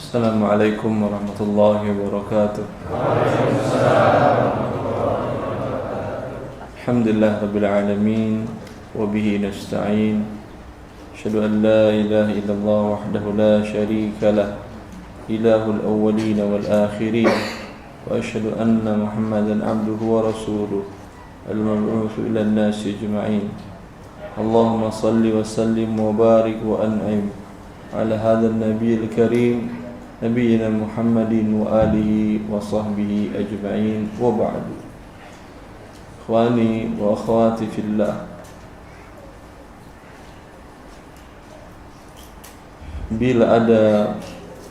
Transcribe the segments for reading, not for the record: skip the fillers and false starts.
Assalamualaikum warahmatullahi wabarakatuh. Alhamdulillah rabbil alamin wa bihi nasta'in. Asyhadu an la ilaha illallah wahdahu la syarika lah, ilahul awwalin wal akhirin, wa asyhadu anna Muhammadan abduhu wa rasuluh al-mab'uts ila an-nasi ajma'in. Allahumma salli wa sallim wa barik wa an'im ala hadzal nabiyil karim Nabiyyina Muhammadin wa alihi wa sahbihi ajma'in, wa ba'du. Ikhwani wa akhwati fillah, bila ada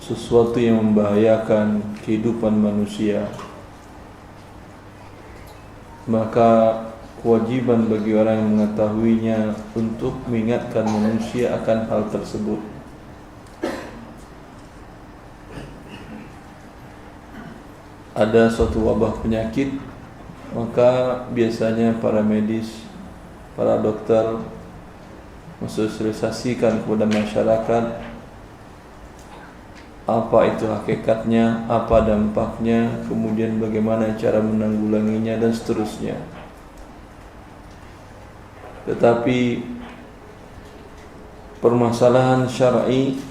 sesuatu yang membahayakan kehidupan manusia, maka kewajiban bagi orang yang mengetahuinya untuk mengingatkan manusia akan hal tersebut. Ada suatu wabah penyakit, maka biasanya para medis, para dokter mensosialisasikan kepada masyarakat apa itu hakikatnya, apa dampaknya, kemudian bagaimana cara menanggulanginya dan seterusnya. Tetapi permasalahan syar'i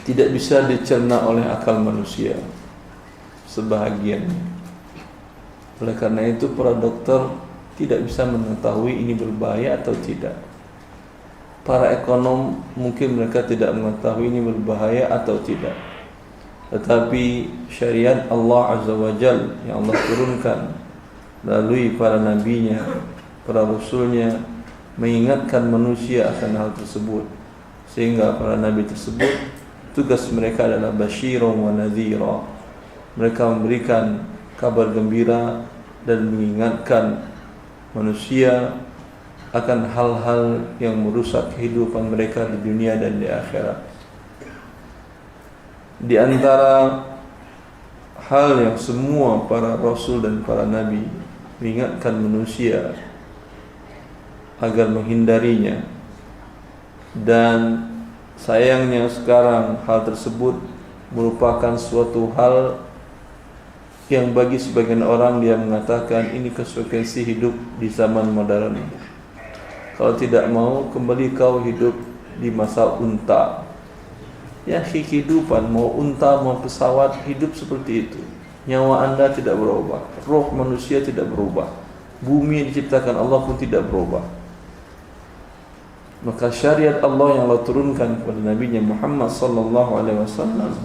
tidak bisa dicerna oleh akal manusia sebahagian. Oleh karena itu para dokter tidak bisa mengetahui ini berbahaya atau tidak. Para ekonom mungkin mereka tidak mengetahui ini berbahaya atau tidak. Tetapi syariat Allah Azza wa Jal yang Allah turunkan melalui para nabinya, para rasulnya, mengingatkan manusia akan hal tersebut. Sehingga para nabi tersebut tugas mereka adalah basyiran wa nadhira. Mereka memberikan kabar gembira dan mengingatkan manusia akan hal-hal yang merusak kehidupan mereka di dunia dan di akhirat. Di antara hal yang semua para rasul dan para nabi mengingatkan manusia agar menghindarinya, dan sayangnya sekarang hal tersebut merupakan suatu hal yang bagi sebagian orang dia mengatakan ini konsekuensi hidup di zaman modern. Kalau tidak mau, kembali kau hidup di masa unta. Ya, kehidupan mau unta mau pesawat, hidup seperti itu. Nyawa anda tidak berubah, roh manusia tidak berubah, bumi yang diciptakan Allah pun tidak berubah. Maka syariat Allah yang Allah turunkan kepada Nabi Muhammad sallallahu alaihi wasallam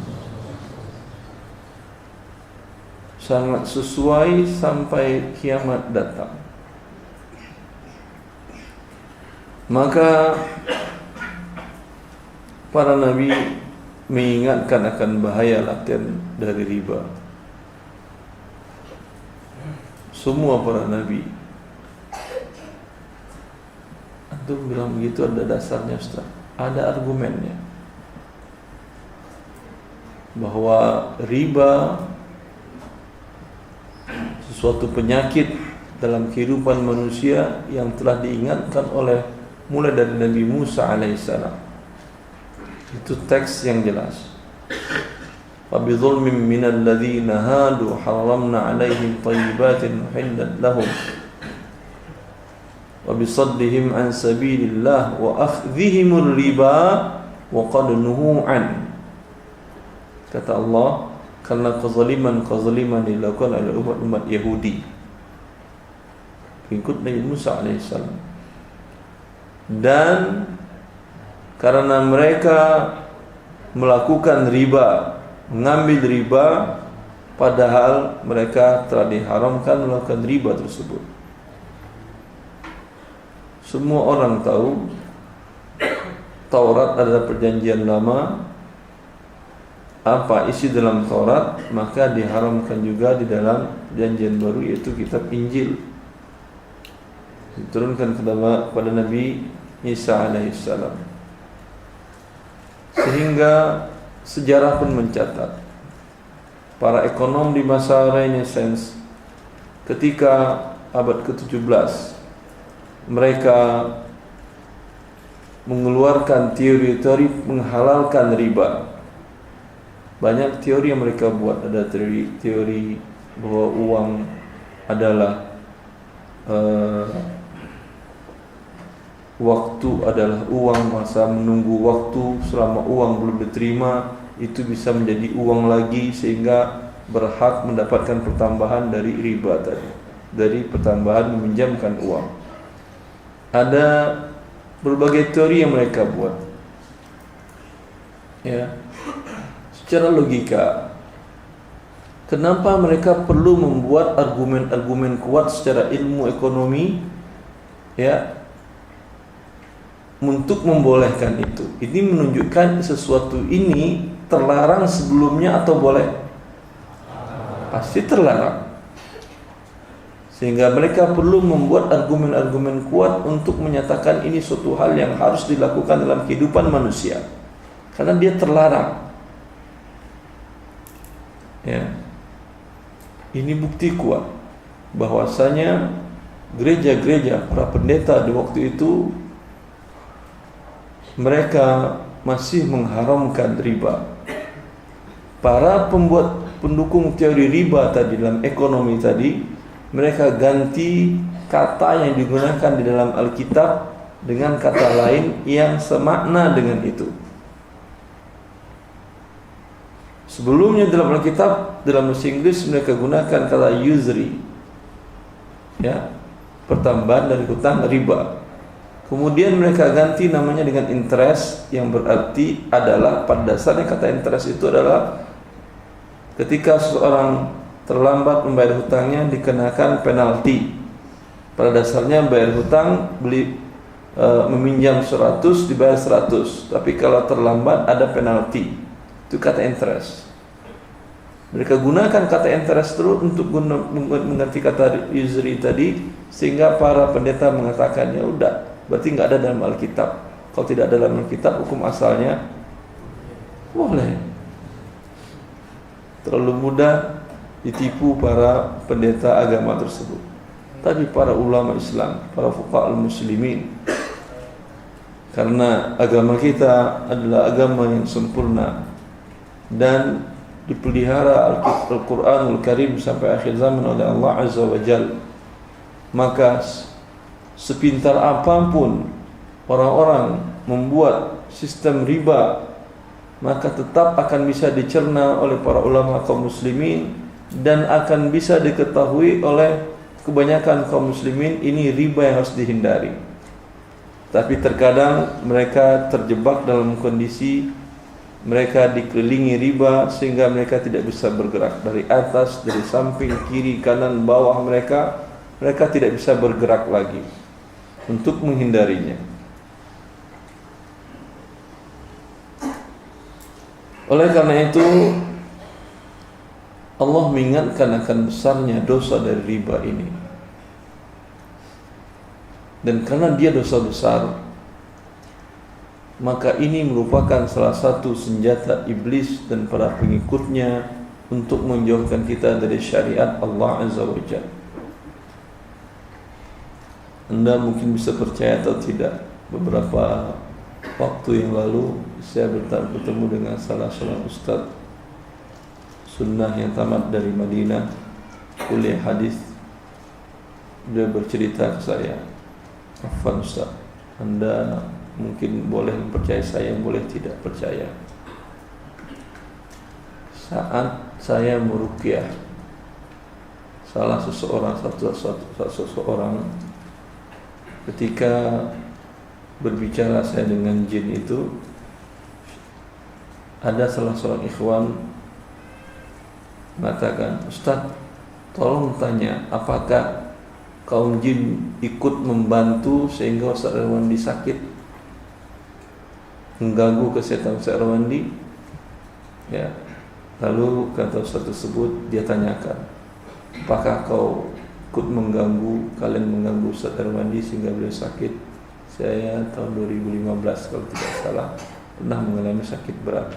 sangat sesuai sampai kiamat datang. Maka para nabi mengingatkan akan bahaya laten dari riba. Semua para nabi. Antum bilang begitu ada dasarnya, Ustaz? Ada argumennya. Bahwa riba suatu penyakit dalam kehidupan manusia yang telah diingatkan oleh mulai dari Nabi Musa alaihissalam. Itu teks yang jelas. Wa bi dzulmin minal ladzina hadu harramna alaihim thayyibatin uhillat lahum wa bi saddihim an sabilillah wa akhdhihimur riba wa qad nuhu an. Kata Allah, karena kezaliman dilakukan oleh umat Yahudi pengikut Nabi Musa alaihissalam, dan karena mereka melakukan riba, mengambil riba, padahal mereka telah diharamkan melakukan riba tersebut. Semua orang tahu Taurat adalah perjanjian lama. Apa isi dalam Taurat, maka diharamkan juga di dalam perjanjian baru, yaitu kitab Injil, diturunkan kepada Nabi Isa alaihissalam. Sehingga sejarah pun mencatat para ekonom di masa Renaissance ketika abad ke-17 mereka mengeluarkan teori-teori menghalalkan riba. Banyak teori yang mereka buat. Ada teori bahwa uang adalah waktu adalah uang, masa menunggu waktu selama uang belum diterima itu bisa menjadi uang lagi sehingga berhak mendapatkan pertambahan dari riba tadi, dari pertambahan meminjamkan uang. Ada berbagai teori yang mereka buat. Ya. Secara logika, kenapa mereka perlu membuat argumen-argumen kuat secara ilmu ekonomi, ya, untuk membolehkan itu? Ini menunjukkan sesuatu ini terlarang sebelumnya atau boleh? Pasti terlarang. Sehingga mereka perlu membuat argumen-argumen kuat untuk menyatakan ini suatu hal yang harus dilakukan dalam kehidupan manusia, karena dia terlarang. Ya. Ini bukti kuat bahwasanya gereja-gereja, para pendeta di waktu itu mereka masih mengharamkan riba. Para pendukung teori riba tadi dalam ekonomi tadi, mereka ganti kata yang digunakan di dalam Alkitab dengan kata lain yang semakna dengan itu. Sebelumnya dalam Alkitab, dalam bahasa Inggris mereka gunakan kata usury, ya, pertambahan dari hutang riba. Kemudian mereka ganti namanya dengan interest, yang berarti adalah, pada dasarnya kata interest itu adalah ketika seseorang terlambat membayar hutangnya dikenakan penalti. Pada dasarnya bayar hutang, meminjam 100 dibayar 100, tapi kalau terlambat ada penalti. Itu kata interest. Mereka gunakan kata interest terus untuk mengganti kata usury tadi, sehingga para pendeta mengatakan ya udah, berarti nggak ada dalam Alkitab. Kalau tidak ada dalam Alkitab, hukum asalnya boleh. Terlalu mudah ditipu para pendeta agama tersebut. Tapi para ulama Islam, para fuqaha al-muslimin, karena agama kita adalah agama yang sempurna dan dipelihara Al-Quranul Karim sampai akhir zaman oleh Allah Azza wa Jal, maka sepintar apapun orang-orang membuat sistem riba, maka tetap akan bisa dicerna oleh para ulama kaum muslimin dan akan bisa diketahui oleh kebanyakan kaum muslimin ini riba yang harus dihindari. Tapi terkadang mereka terjebak dalam kondisi mereka dikelilingi riba sehingga mereka tidak bisa bergerak. Dari atas, dari samping, kiri, kanan, bawah mereka tidak bisa bergerak lagi untuk menghindarinya. Oleh karena itu Allah mengingatkan akan besarnya dosa dari riba ini. Dan karena dia dosa besar, maka ini merupakan salah satu senjata iblis dan para pengikutnya untuk menjauhkan kita dari syariat Allah Azza wa Jalla. Anda mungkin bisa percaya atau tidak, beberapa waktu yang lalu saya bertemu dengan salah seorang ustaz sunnah yang tamat dari Madinah, kuliah hadis. Dia bercerita ke saya, "Afwan Ustaz, Anda mungkin boleh percaya saya, boleh tidak percaya. Saat saya meruqyah salah seseorang, ketika berbicara saya dengan jin itu, ada salah seorang ikhwan mengatakan, Ustaz, tolong tanya, apakah kaum jin ikut membantu sehingga Ustaz Irwandi sakit, mengganggu kesehatan Ustaz Irwandi?" Ya. Lalu kata Ustaz tersebut, dia tanyakan, "Apakah kau ikut kalian mengganggu Ustaz Irwandi sehingga beliau sakit?" Saya tahun 2015 kalau tidak salah pernah mengalami sakit berat,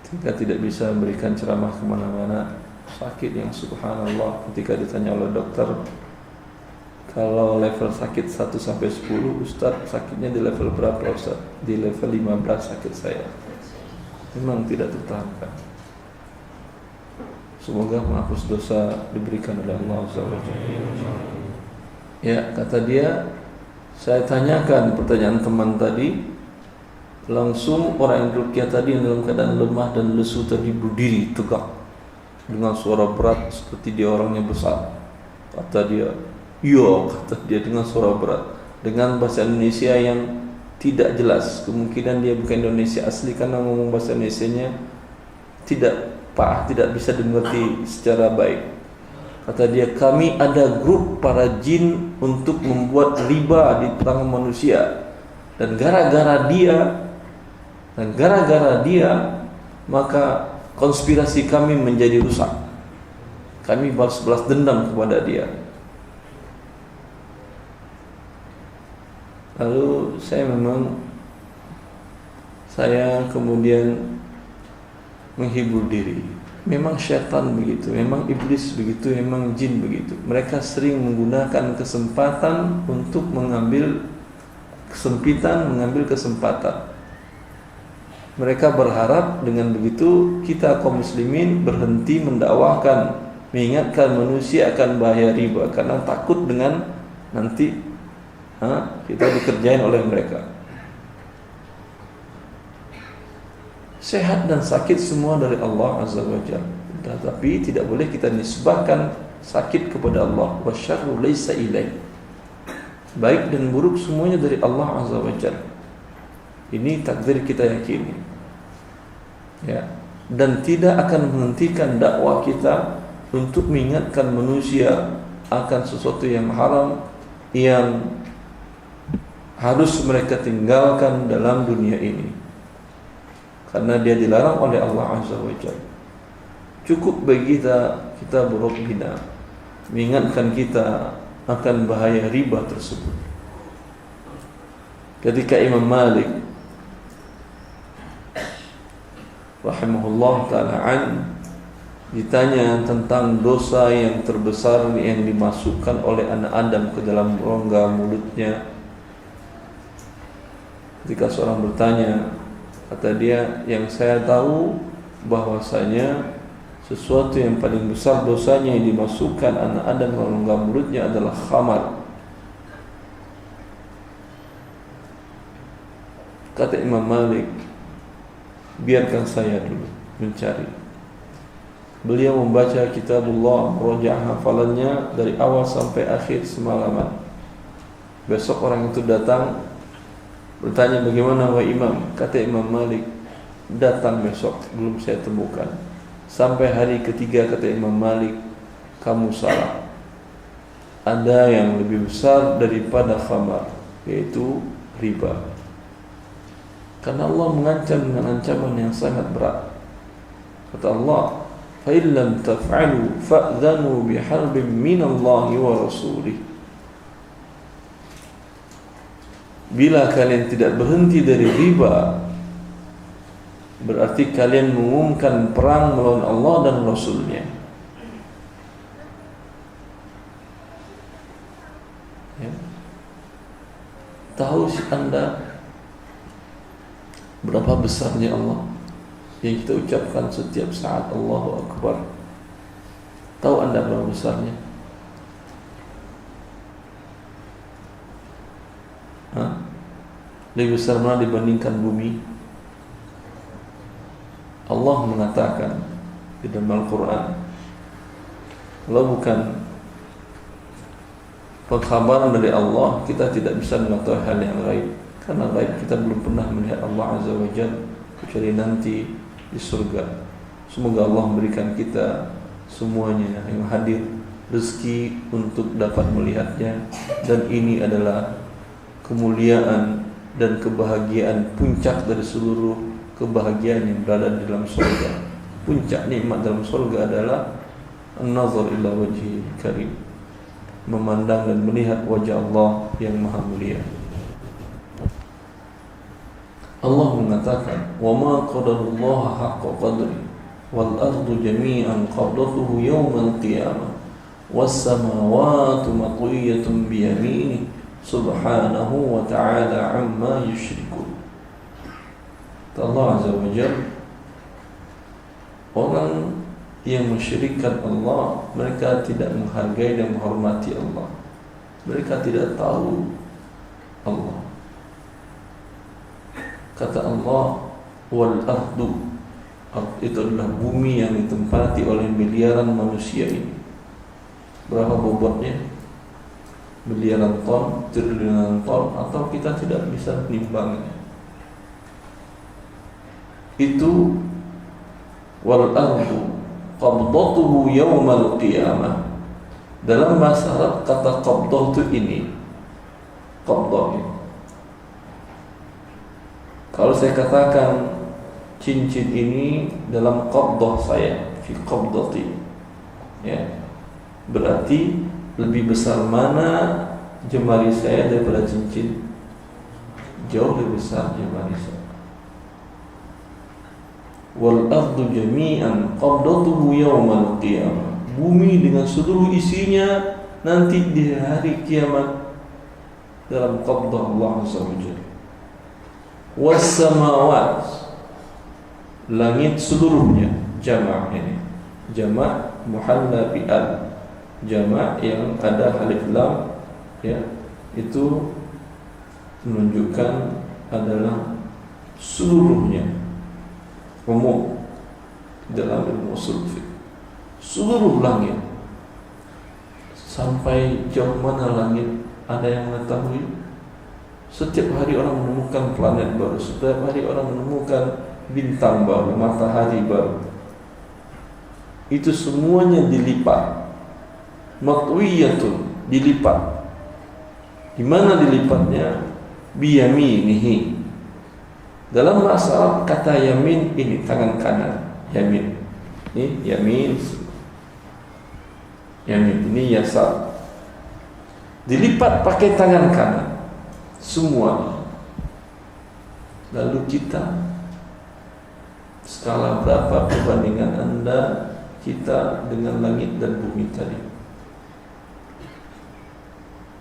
sehingga tidak bisa memberikan ceramah kemana-mana. Sakit yang subhanallah, ketika ditanya oleh dokter, kalau level sakit 1 sampai 10, Ustaz sakitnya di level berapa Ustaz? Di level 15 sakit saya. memang tidak tertahankan. Semoga menghapus dosa diberikan oleh Allah SWT. Ya, kata dia, saya tanyakan pertanyaan teman tadi, langsung orang yang ruqyah tadi yang dalam keadaan lemah dan lesu tadi berdiri tegak dengan suara berat seperti dia orangnya besar. Kata dia, iya, kata dia dengan suara berat, dengan bahasa Indonesia yang tidak jelas. Kemungkinan dia bukan Indonesia asli karena ngomong bahasa Indonesianya tidak bisa dimengerti secara baik. Kata dia, kami ada grup para jin untuk membuat riba di tangan manusia, dan gara-gara dia maka konspirasi kami menjadi rusak. Kami balas dendam kepada dia. Lalu saya kemudian menghibur diri. Memang syaitan begitu, memang iblis begitu, memang jin begitu. Mereka sering menggunakan kesempatan untuk mengambil kesempatan. Mereka berharap dengan begitu kita kaum muslimin berhenti mendakwahkan, mengingatkan manusia akan bahaya riba, karena takut dengan nanti kita dikerjain oleh mereka. Sehat dan sakit semua dari Allah Azza wa Jalla, tetapi tidak boleh kita nisbahkan sakit kepada Allah. Wasyarru laisa ilaih. Baik dan buruk semuanya dari Allah Azza wa Jalla. Ini takdir kita yakini. Ya, dan tidak akan menghentikan dakwah kita untuk mengingatkan manusia akan sesuatu yang haram yang harus mereka tinggalkan dalam dunia ini, karena dia dilarang oleh Allah Azza wa Jalla. Cukup bagi kita berobbina, mengingatkan kita akan bahaya riba tersebut. Ketika Imam Malik rahimahullah ta'ala ditanya tentang dosa yang terbesar yang dimasukkan oleh anak Adam ke dalam rongga mulutnya, ketika seorang bertanya, kata dia, yang saya tahu bahwasanya sesuatu yang paling besar dosanya yang dimasukkan anak Adam ke rongga mulutnya adalah khamar. Kata Imam Malik, biarkan saya dulu mencari. Beliau membaca kitabullah, merojak hafalannya dari awal sampai akhir semalaman. Besok orang itu datang bertanya, bagaimana wahai imam? Kata Imam Malik, datang besok, belum saya temukan. Sampai hari ketiga kata Imam Malik, kamu salah. Ada yang lebih besar daripada khamar, yaitu riba. Karena Allah mengancam dengan ancaman yang sangat berat. Kata Allah, fa in lam taf'alu fa'dhanu biharbin minallahi wa rasulih. Bila kalian tidak berhenti dari riba, berarti kalian mengumumkan perang melawan Allah dan Rasulnya. Ya. Tahu si Anda berapa besarnya Allah yang kita ucapkan setiap saat Allahu Akbar? Tahu Anda berapa besarnya? Lebih besar mana dibandingkan bumi? Allah mengatakan di dalam Al-Quran, kalau bukan pengkhabaran dari Allah, kita tidak bisa mengetahui hal yang gaib. Karena gaib kita belum pernah melihat Allah Azza wa Jalla kecuali nanti di surga. Semoga Allah memberikan kita semuanya yang hadir rezeki untuk dapat melihatnya, dan ini adalah kemuliaan dan kebahagiaan, puncak dari seluruh kebahagiaan yang berada di dalam surga. Puncak nikmat dalam surga adalah an-nazar ila wajhi karim, memandang dan melihat wajah Allah yang maha mulia. Allah mengatakan, wa ma qadarullaha haqqa qadri wal ardu jami'an qabdatuhu yawmal qiyamah was samawati matwiyatun bi yaminihi subhanahu wa ta'ala amma yushrikun. Allah Azza wa Jalla Orang yang mensyirikkan Allah, mereka tidak menghargai dan menghormati Allah. Mereka tidak tahu Allah. Kata Allah, wal ardu, itu adalah bumi yang ditempati oleh miliaran manusia ini. Berapa bobotnya? Miliaran ton, triliunan ton, atau kita tidak bisa menimbangnya. Itu wal ardu qabdatuhu yaumal qiyamah. Dalam bahasa Arab kata qabdah itu ini. Qabdah ini. Kalau saya katakan cincin ini dalam qabdah saya, fi qabdati, ya, berarti lebih besar mana jemari saya daripada cincin? Jauh lebih besar jemari saya. Wal ardu jami'an qabdatuhu yaumal qiyamah. Bumi dengan seluruh isinya nanti di hari kiamat dalam qabdah Allah Azza wa Jalla. Was samawat, langit seluruhnya, jamak ini, jamak muhalla bi al, jamak yang ada alif lam, ya, itu menunjukkan adalah seluruhnya, umum dalam ilmu usul fiqh. Seluruh langit, sampai jauh mana langit, ada yang mengetahui? Setiap hari orang menemukan planet baru, setiap hari orang menemukan bintang baru, matahari baru. Itu semuanya dilipat, matwiyatun, dilipat. Di mana dilipatnya? Biyaminihi. Dalam bahasa Arab kata yamin ini tangan kanan, yamin. Ini yamin, yamin ini yasar. Dilipat pakai tangan kanan semua. Lalu kita, skala berapa perbandingan Anda kita dengan langit dan bumi tadi?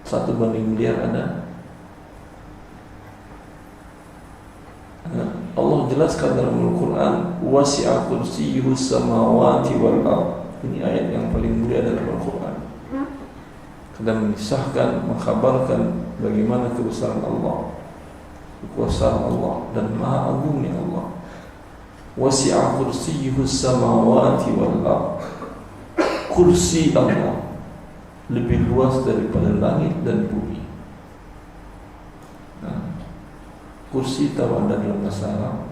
1 banding miliar ada? Allah jelaskan dalam Al-Quran, wasi'a kursiyyuhu samawati wal ardh. Ini ayat yang paling mulia dalam Al-Quran. Kadang mengisahkan, mengkhabarkan bagaimana kebesaran Allah, kekuasaan Allah, dan maha agungnya Allah. Wasi'a kursiyyuhu samawati wal ardh. Kursi Allah lebih luas daripada langit dan bumi. Kursi tahu Anda dalam bahasa Arab?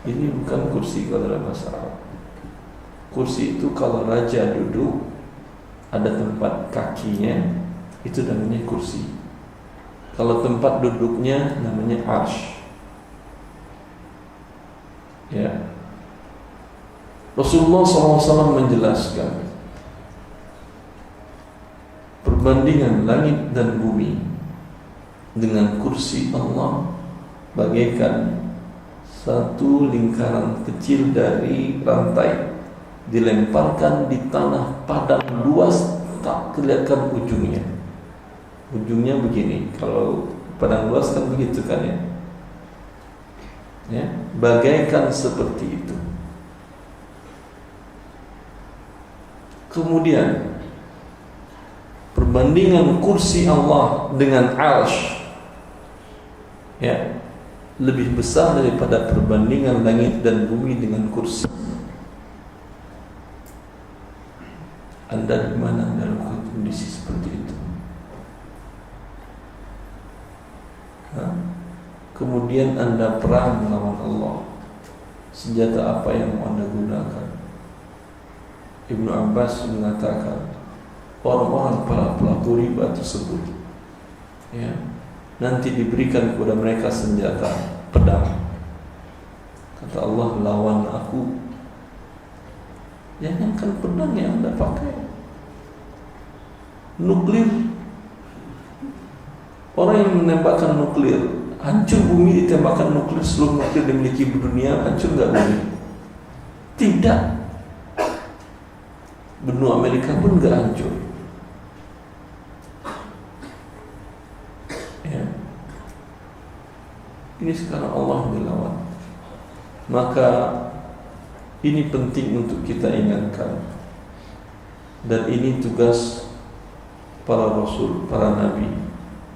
Ini bukan kursi kalau dalam bahasa Arab. Kursi itu kalau raja duduk, ada tempat kakinya, itu namanya kursi. Kalau tempat duduknya namanya arsy. Ya. Rasulullah SAW menjelaskan perbandingan langit dan bumi dengan kursi Allah bagaikan satu lingkaran kecil dari rantai dilemparkan di tanah padang luas, tak kelihatan ujungnya. Ujungnya begini, kalau padang luas kan begitu kan ya, ya, bagaikan seperti itu. Kemudian perbandingan kursi Allah dengan arsy, ya, lebih besar daripada perbandingan langit dan bumi dengan kursi. Anda di mana dalam kondisi seperti itu? Kemudian Anda perang melawan Allah, senjata apa yang mau Anda gunakan? Ibnu Abbas mengatakan, orang-orang para pelaku riba tersebut, ya, nanti diberikan kepada mereka senjata pedang. Kata Allah, lawan aku. Jangankan pedang yang Anda pakai, nuklir. Orang yang menembakkan nuklir, hancur bumi ditembakkan nuklir, seluruh nuklir dimiliki dunia, hancur nggak bumi? Tidak. Benua Amerika pun nggak hancur. Ya. Ini sekarang Allah dilawan. Maka Ini penting untuk kita ingatkan. Dan ini tugas para rasul, para nabi,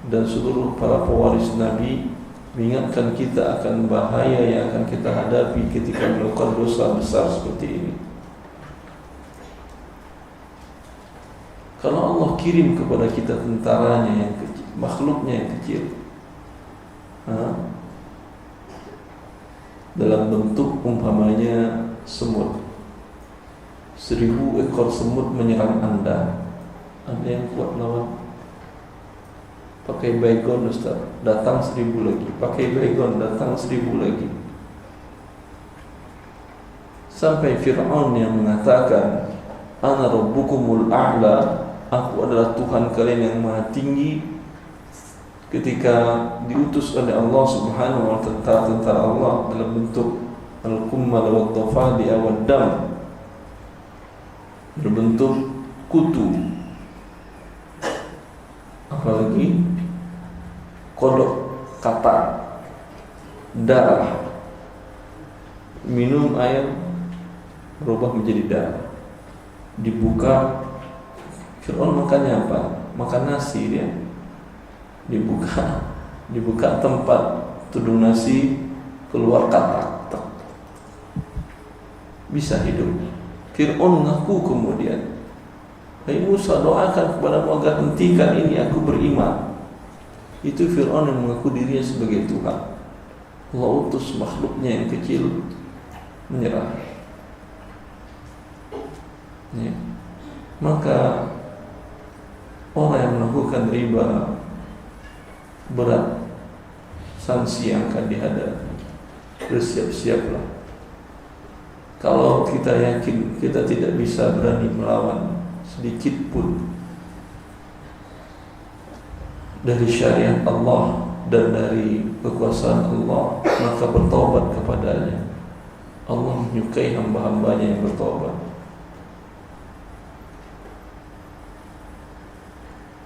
dan seluruh para pewaris nabi, mengingatkan kita akan bahaya yang akan kita hadapi ketika melakukan dosa besar seperti ini. Kalau Allah kirim kepada kita tentaranya yang kecil, makhluknya yang kecil, dalam bentuk umpamanya semut, 1000 ekor semut menyerang Anda, ada yang kuat lawan? Pakai baygon Ustaz, datang 1000 lagi. Pakai baygon, datang 1000 lagi. Sampai Fir'aun yang mengatakan, Ana rabbukumul a'la, aku adalah Tuhan kalian yang maha tinggi. Ketika diutus oleh Allah subhanahu wa ta'ala, tentara Allah dalam bentuk al-kummal wa dhafadi wa dam, berbentuk kutu, apalagi kodok, katak, darah, minum air berubah menjadi darah, dibuka. Fir'aun makannya apa? Makan nasi dia. Dibuka tempat tudung nasi, keluar katak, bisa hidup. Fir'aun mengaku kemudian, hai Musa, doakan kepadamu agar hentikan ini, aku beriman. Itu Fir'aun yang mengaku dirinya sebagai Tuhan. Allah utus makhluknya yang kecil menyerah. Ya. Maka orang yang melakukan riba, berat sanksi yang akan dihadapi. Bersiap-siaplah. Kalau kita yakin kita tidak bisa berani melawan sedikit pun dari syariat Allah dan dari kekuasaan Allah, maka bertobat kepadanya. Allah menyukai hamba-hambanya yang bertobat.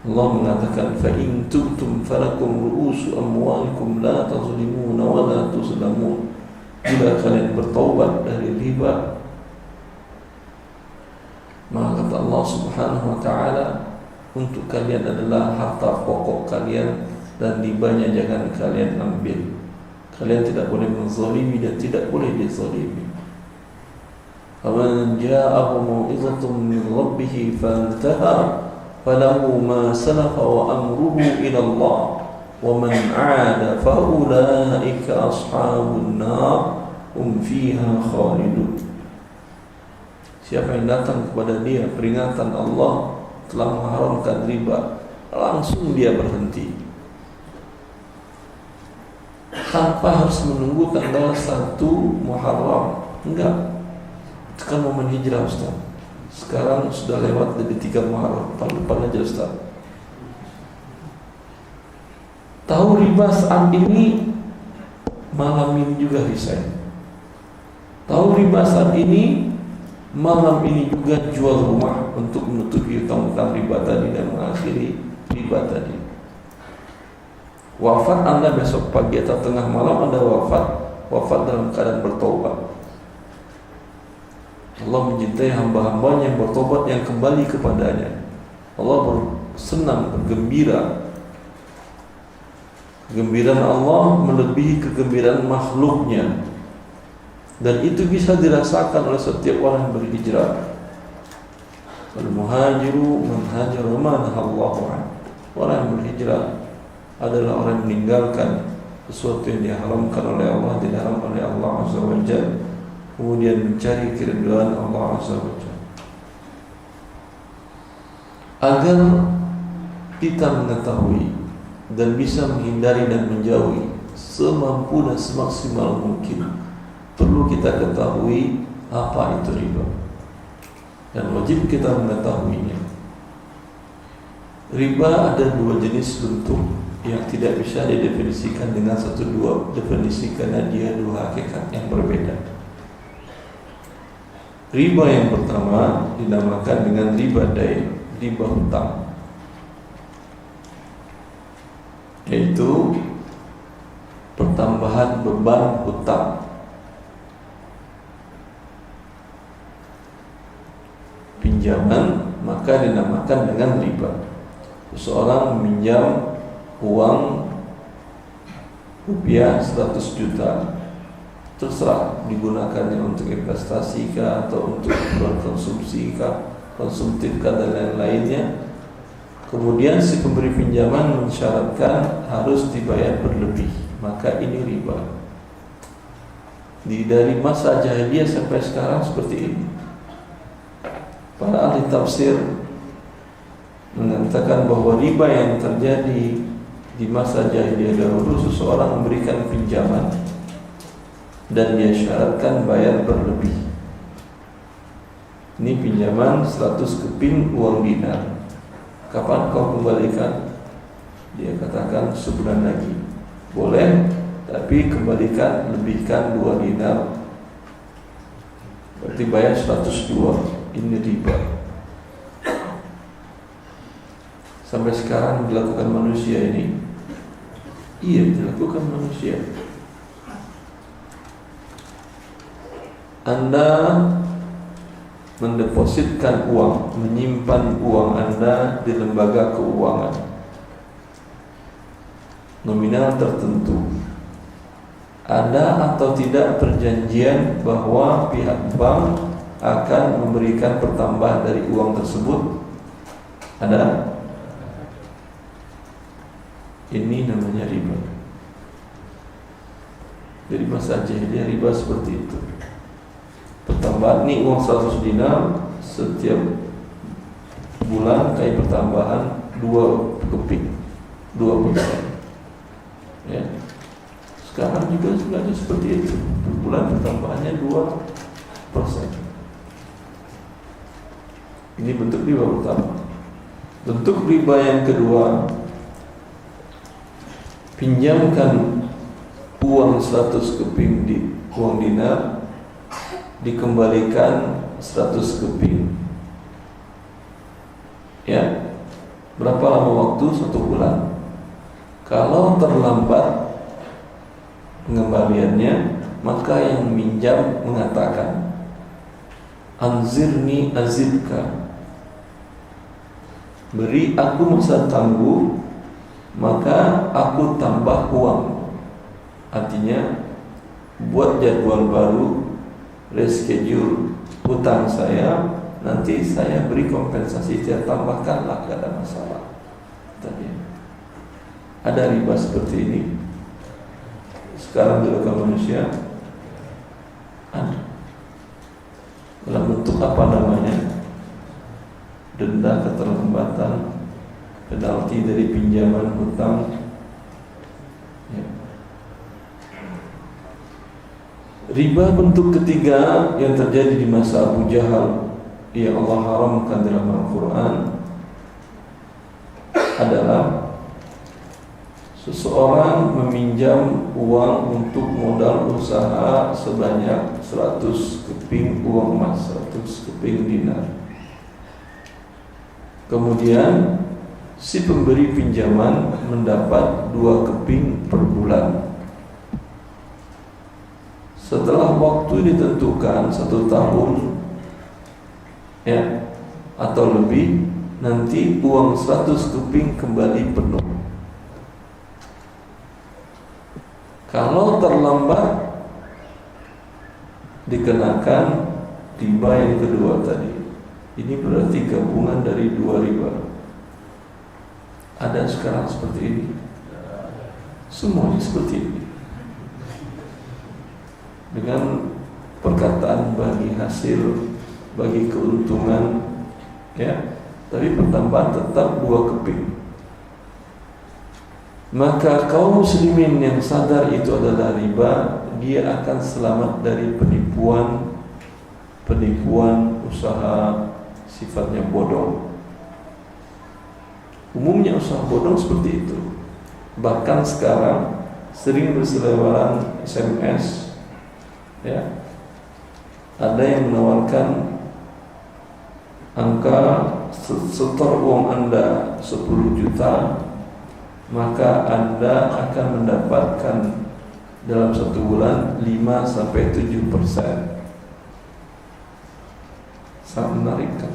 Allah mengatakan, فَإِن تُبْتُمْ فَلَكُمْ رُؤُوسُ أَمْوَالِكُمْ لَا تَظْلِمُونَ وَلَا تُظْلَمُونَ. Bila kalian bertaubat dari riba, maka kata Allah subhanahu wa ta'ala, untuk kalian adalah harta pokok kalian, dan ribanya jangan kalian ambil. Kalian tidak boleh menzalimi dan tidak boleh dizalimi. فَمَنْ جَاءَهُ مَوْعِظَةٌ مِنْ رَبِّهِ فَانْتَهَى فَلَهُ مَا سَلَفَ وَأَمْرُهُ إِلَى اللَّهِ وَمَنْ عَادَ فَأُولَئِكَ أَصْحَابُ النَّارِ هُمْ فِيهَا خَالِدُونَ. Siapa yang datang kepada dia peringatan Allah telah mengharamkan riba, langsung dia berhenti tanpa harus menunggu tanggal 1 Muharram. Enggak, itu kan momen hijrah Ustaz. Sekarang sudah lewat dari 3 Muharram, tahun depan aja Ustaz. Tahu riba saat ini, malam ini juga resign. Tahu riba saat ini, malam ini juga jual rumah untuk menutupi utang-utang riba tadi dan mengakhiri riba tadi. Wafat Anda besok pagi atau tengah malam Anda wafat dalam keadaan bertobat. Allah mencintai hamba-hambanya yang bertobat, yang kembali kepadanya. Allah bersenang, bergembira. Kegembiraan Allah melebihi kegembiraan makhluknya, dan itu bisa dirasakan oleh setiap orang yang berhijrah. Al-muhajiru man hajara ma nahallahu an. Orang yang berhijrah adalah orang yang meninggalkan sesuatu yang diharamkan oleh Allah, dilarang oleh Allah Azza wa Jalla, kemudian mencari keridhaan Allah Azza wa Jalla. Agar kita mengetahui dan bisa menghindari dan menjauhi semampu dan semaksimal mungkin, perlu kita ketahui apa itu riba, dan wajib kita mengetahuinya. Riba ada 2 jenis bentuk yang tidak bisa didefinisikan dengan 1-2 definisi, karena dia 2 hakikat yang berbeda. Riba yang pertama dinamakan dengan riba dain, riba hutang, yaitu pertambahan beban hutang. pinjaman, maka dinamakan dengan riba. Seseorang meminjam uang rupiah 100 juta, terserah digunakannya untuk investasi kah, atau untuk berkonsumsi kah, konsumtif kah, dan lain-lainnya. Kemudian si pemberi pinjaman mensyaratkan harus dibayar berlebih, maka ini riba. Dari masa jahiliyah sampai sekarang seperti ini. Para ahli tafsir mengatakan bahwa riba yang terjadi di masa jahiliyah dahulu, seseorang memberikan pinjaman dan dia syaratkan bayar berlebih. Ini pinjaman 100 keping uang dinar. Kapan kau kembalikan? Dia katakan sebulan lagi. Boleh, tapi kembalikan, lebihkan 2 dinar. Berarti bayar 102. Ini riba. Sampai sekarang dilakukan manusia ini. Iya, dilakukan manusia. Anda mendepositkan uang, menyimpan uang Anda di lembaga keuangan nominal tertentu. Ada atau tidak perjanjian bahwa pihak bank akan memberikan pertambahan dari uang tersebut? Ada? Ini namanya riba. Dari masa jahiliyah riba seperti itu. Pertambahan ini uang 100 dinar, setiap bulan kayak pertambahan 2 keping, 2%. Ya. Sekarang juga sebenarnya seperti itu. Per bulan pertambahannya 2%. Ini bentuk riba pertama. Bentuk riba yang kedua, pinjamkan uang 100 keping di uang dinar, dikembalikan 100 keping. Ya, berapa lama waktu? 1 bulan. Kalau terlambat pengembaliannya, maka yang minjam mengatakan, anzirni azibka, beri aku masa tangguh, maka aku tambah uang. Artinya, buat jadwal baru, reschedule hutang saya, nanti saya beri kompensasi, saya tambahkanlah, gak ada masalah. Tadi ada riba seperti ini. Sekarang dilakukan manusia ada. Dalam bentuk apa namanya? Denda keterlambatan, penalti dari pinjaman hutang. Ya. Riba bentuk ketiga yang terjadi di masa Abu Jahal yang Allah haramkan dalam Al-Quran adalah seseorang meminjam uang untuk modal usaha sebanyak 100 keping uang emas, 100 keping dinar. Kemudian si pemberi pinjaman mendapat 2 keping per bulan. Setelah waktu ditentukan 1 tahun, ya, atau lebih, nanti uang 100 keping kembali penuh. Kalau terlambat, dikenakan riba yang kedua tadi. Ini berarti gabungan dari 2 riba. Ada sekarang seperti ini? Semuanya seperti ini. Dengan perkataan bagi hasil, bagi keuntungan, ya, tapi pertambahan tetap 2 keping. Maka kaum muslimin yang sadar itu adalah riba, dia akan selamat dari penipuan usaha sifatnya bodong. Umumnya usaha bodong seperti itu. Bahkan sekarang sering berseliweran SMS, ya. Ada yang menawarkan angka setor uang Anda 10 juta, maka Anda akan mendapatkan dalam 1 bulan 5-7%. Sangat menarik kan?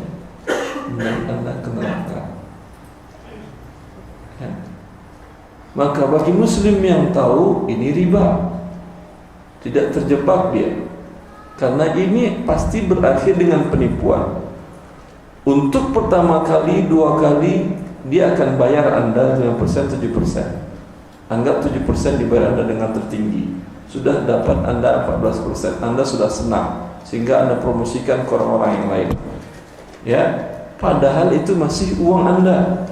menarik Anda ke neraka. Ya. Maka bagi muslim yang tahu ini riba, tidak terjebak dia, karena ini pasti berakhir dengan penipuan. Untuk pertama kali, dua kali dia akan bayar Anda 5%, 7%. Anggap 7% dibayar Anda dengan tertinggi. Sudah dapat Anda 14%, Anda sudah senang, sehingga Anda promosikan ke orang-orang yang lain. Ya, padahal itu masih uang Anda.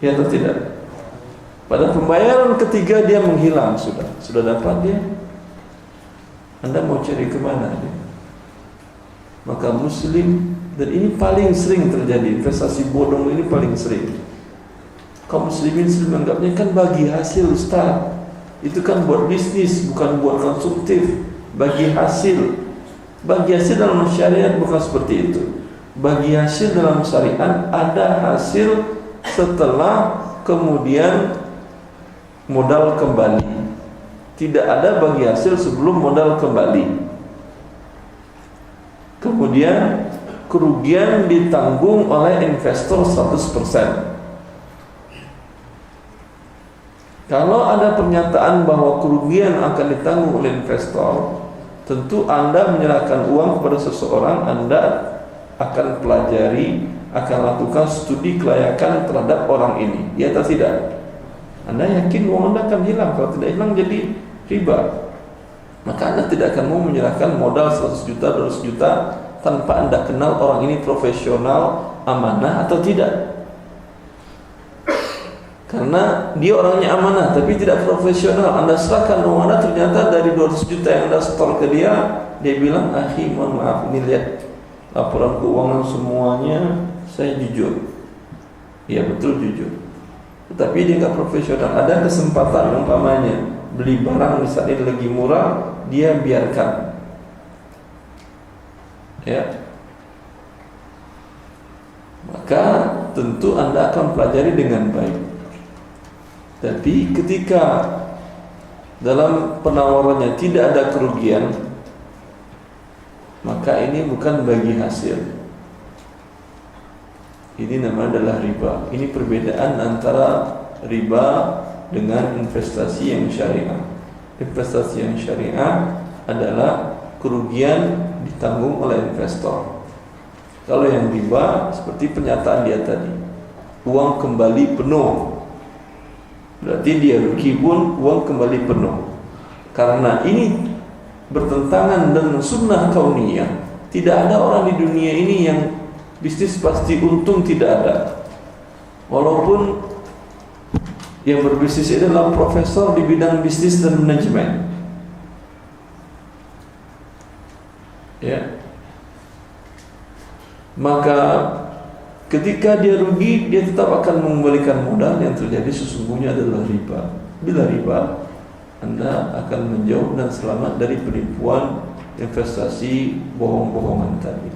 Ya atau tidak? Pada pembayaran ketiga dia menghilang, sudah dapat dia. Anda mau cari kemana dia? Maka muslim, dan ini paling sering terjadi, investasi bodong ini paling sering. Kaum muslimin menganggapnya kan bagi hasil, Ustaz. Itu kan buat bisnis, bukan buat konsumtif. Bagi hasil. Bagi hasil dalam syariat bukan seperti itu. Bagi hasil dalam syariat ada hasil setelah kemudian modal kembali. Tidak ada bagi hasil sebelum modal kembali. Kemudian kerugian ditanggung oleh investor 100%. Kalau ada pernyataan bahwa kerugian akan ditanggung oleh investor, tentu Anda menyerahkan uang kepada seseorang, Anda akan pelajari, akan lakukan studi kelayakan terhadap orang ini, ya atau tidak? Anda yakin uang Anda akan hilang? Kalau tidak hilang jadi riba. Maka Anda tidak akan mau menyerahkan modal 100 juta, 200 juta tanpa Anda kenal orang ini profesional, amanah atau tidak. Karena dia orangnya amanah tapi tidak profesional. Anda serahkan uang Anda, ternyata dari 200 juta yang Anda setor ke dia, dia bilang, "Akhi, mohon maaf, ini lihat laporan keuangan semuanya, saya jujur." Ya betul jujur. Tetapi dia nggak profesional. Ada kesempatan umpamanya beli barang misalnya lagi murah, dia biarkan. Ya. Maka tentu Anda akan pelajari dengan baik. Tapi ketika dalam penawarannya tidak ada kerugian, maka ini bukan bagi hasil. Ini namanya adalah riba. Ini perbedaan antara riba dengan investasi yang syariah. Investasi yang syariah adalah kerugian ditanggung oleh investor. Kalau yang riba seperti pernyataan dia tadi, uang kembali penuh. Berarti dia rugi pun uang kembali penuh. Karena ini bertentangan dengan sunnah kauniyah. Tidak ada orang di dunia ini yang bisnis pasti untung, tidak ada. Walaupun yang berbisnis itu adalah profesor di bidang bisnis dan manajemen. Ya. Maka ketika dia rugi, dia tetap akan mengembalikan modal. Yang terjadi sesungguhnya adalah riba. Bila riba, Anda akan menjauh dan selamat dari penipuan investasi bohong-bohongan tadi.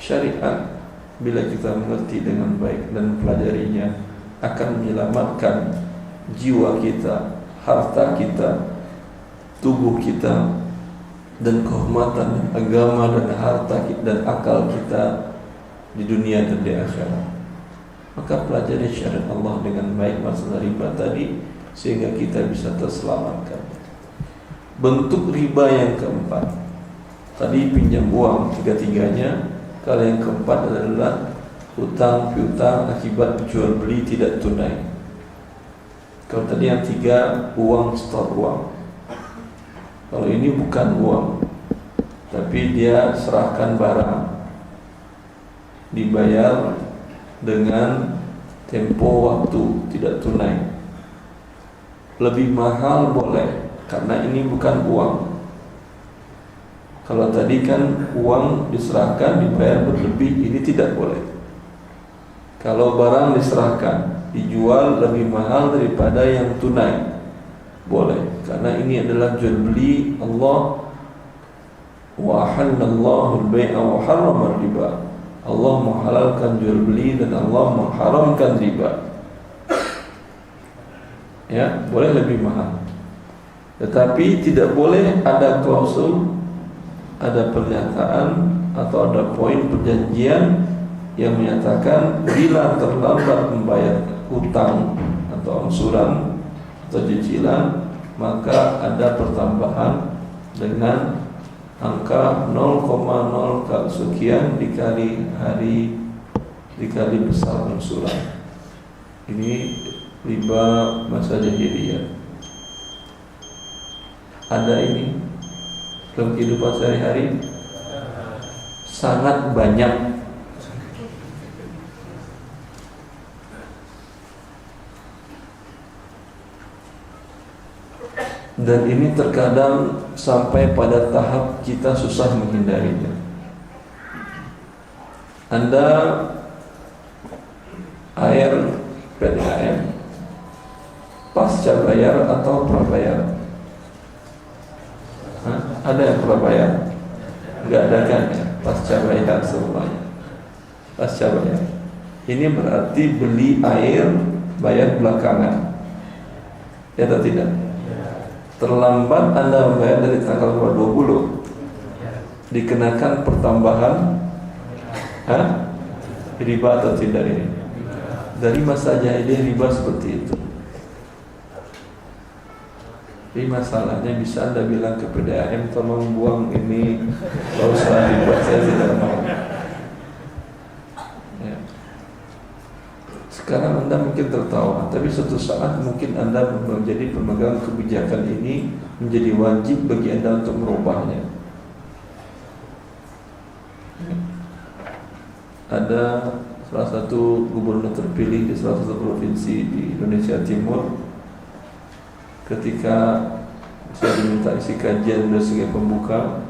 Syariat, bila kita mengerti dengan baik dan pelajarinya, akan menyelamatkan jiwa kita, harta kita, tubuh kita, dan kehormatan agama dan harta kita dan akal kita di dunia dan di akhirat. Maka pelajari syariat Allah dengan baik masalah riba tadi, sehingga kita bisa terselamatkan. Bentuk riba yang keempat, tadi pinjam uang tiga-tiganya. Kalau yang keempat adalah hutang piutang akibat jual beli tidak tunai. Kalau tadi yang tiga uang setor uang. Kalau ini bukan uang, tapi dia serahkan barang, dibayar dengan tempo waktu tidak tunai. Lebih mahal boleh, karena ini bukan uang. Kalau tadi kan uang diserahkan dibayar berlebih, ini tidak boleh. Kalau barang diserahkan dijual lebih mahal daripada yang tunai, boleh, karena ini adalah jual beli. Allah wa halallahu al-bai'a wa harrama riba. Allah menghalalkan jual beli dan Allah mengharamkan riba. Ya, boleh lebih mahal. Tetapi tidak boleh ada klausul, ada pernyataan atau ada poin perjanjian yang menyatakan bila terlambat membayar utang atau angsuran atau cicilan, maka ada pertambahan dengan angka 0,0 sekian dikali hari dikali besar angsuran. Ini riba masa jahiliyah. Ada ini dalam kehidupan sehari-hari sangat banyak. Dan ini terkadang sampai pada tahap kita susah menghindarinya. Anda air PDAM pasca bayar atau prabayar? Ada yang prabayar? Enggak ada kan ya? Pasca bayar semuanya. Pasca bayar. Ini berarti beli air bayar belakangan. Ya atau tidak? Terlambat Anda membayar dari tanggal 20, dikenakan pertambahan riba atau tidak ini? Dari masa jahiliyah riba seperti itu. Tapi masalahnya bisa Anda bilang ke PDAM, tolong buang ini, tidak usah riba, saya tidak mau. Ya. Sekarang Anda mungkin tertawa, tapi suatu saat mungkin Anda menjadi pemegang kebijakan ini, menjadi wajib bagi Anda untuk merubahnya. Ada salah satu gubernur terpilih di salah satu provinsi di Indonesia Timur, ketika saya diminta isi kajian dari segi pembuka,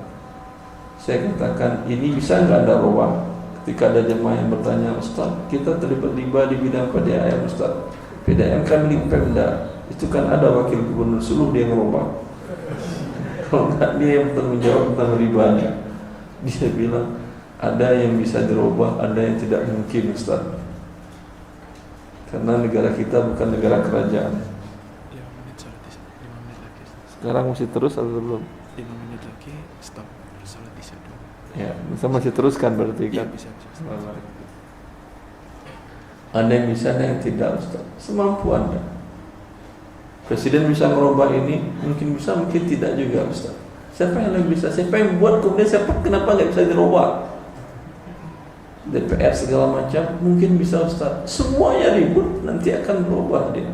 saya katakan ini bisa nggak Anda rubah? Ketika ada jemaah yang bertanya, Ustaz, kita terlibat riba di bidang PDAM, Ustaz. PDAM kan milik Pemda, itu kan ada wakil gubernur seluruh dia ngerubah. Kalau nggak dia yang bertanggung jawab tentang ribanya. Dia bilang ada yang bisa dirubah, ada yang tidak mungkin, Ustaz. Karena negara kita bukan negara kerajaan. 5 menit lagi. Sekarang masih terus atau belum? 5 menit lagi stop salat isya dulu. Ya, bisa masih teruskan berarti kan? Iya, bisa. Anda yang bisa, ada yang tidak, Ustaz. Semampu Anda. Presiden bisa merubah ini, mungkin bisa, mungkin tidak juga, Ustaz. Siapa yang lebih bisa? Siapa yang buat, kemudian siapa, kenapa nggak bisa dirubah? DPR segala macam, mungkin bisa, Ustaz. Semuanya ribut, nanti akan berubah dia.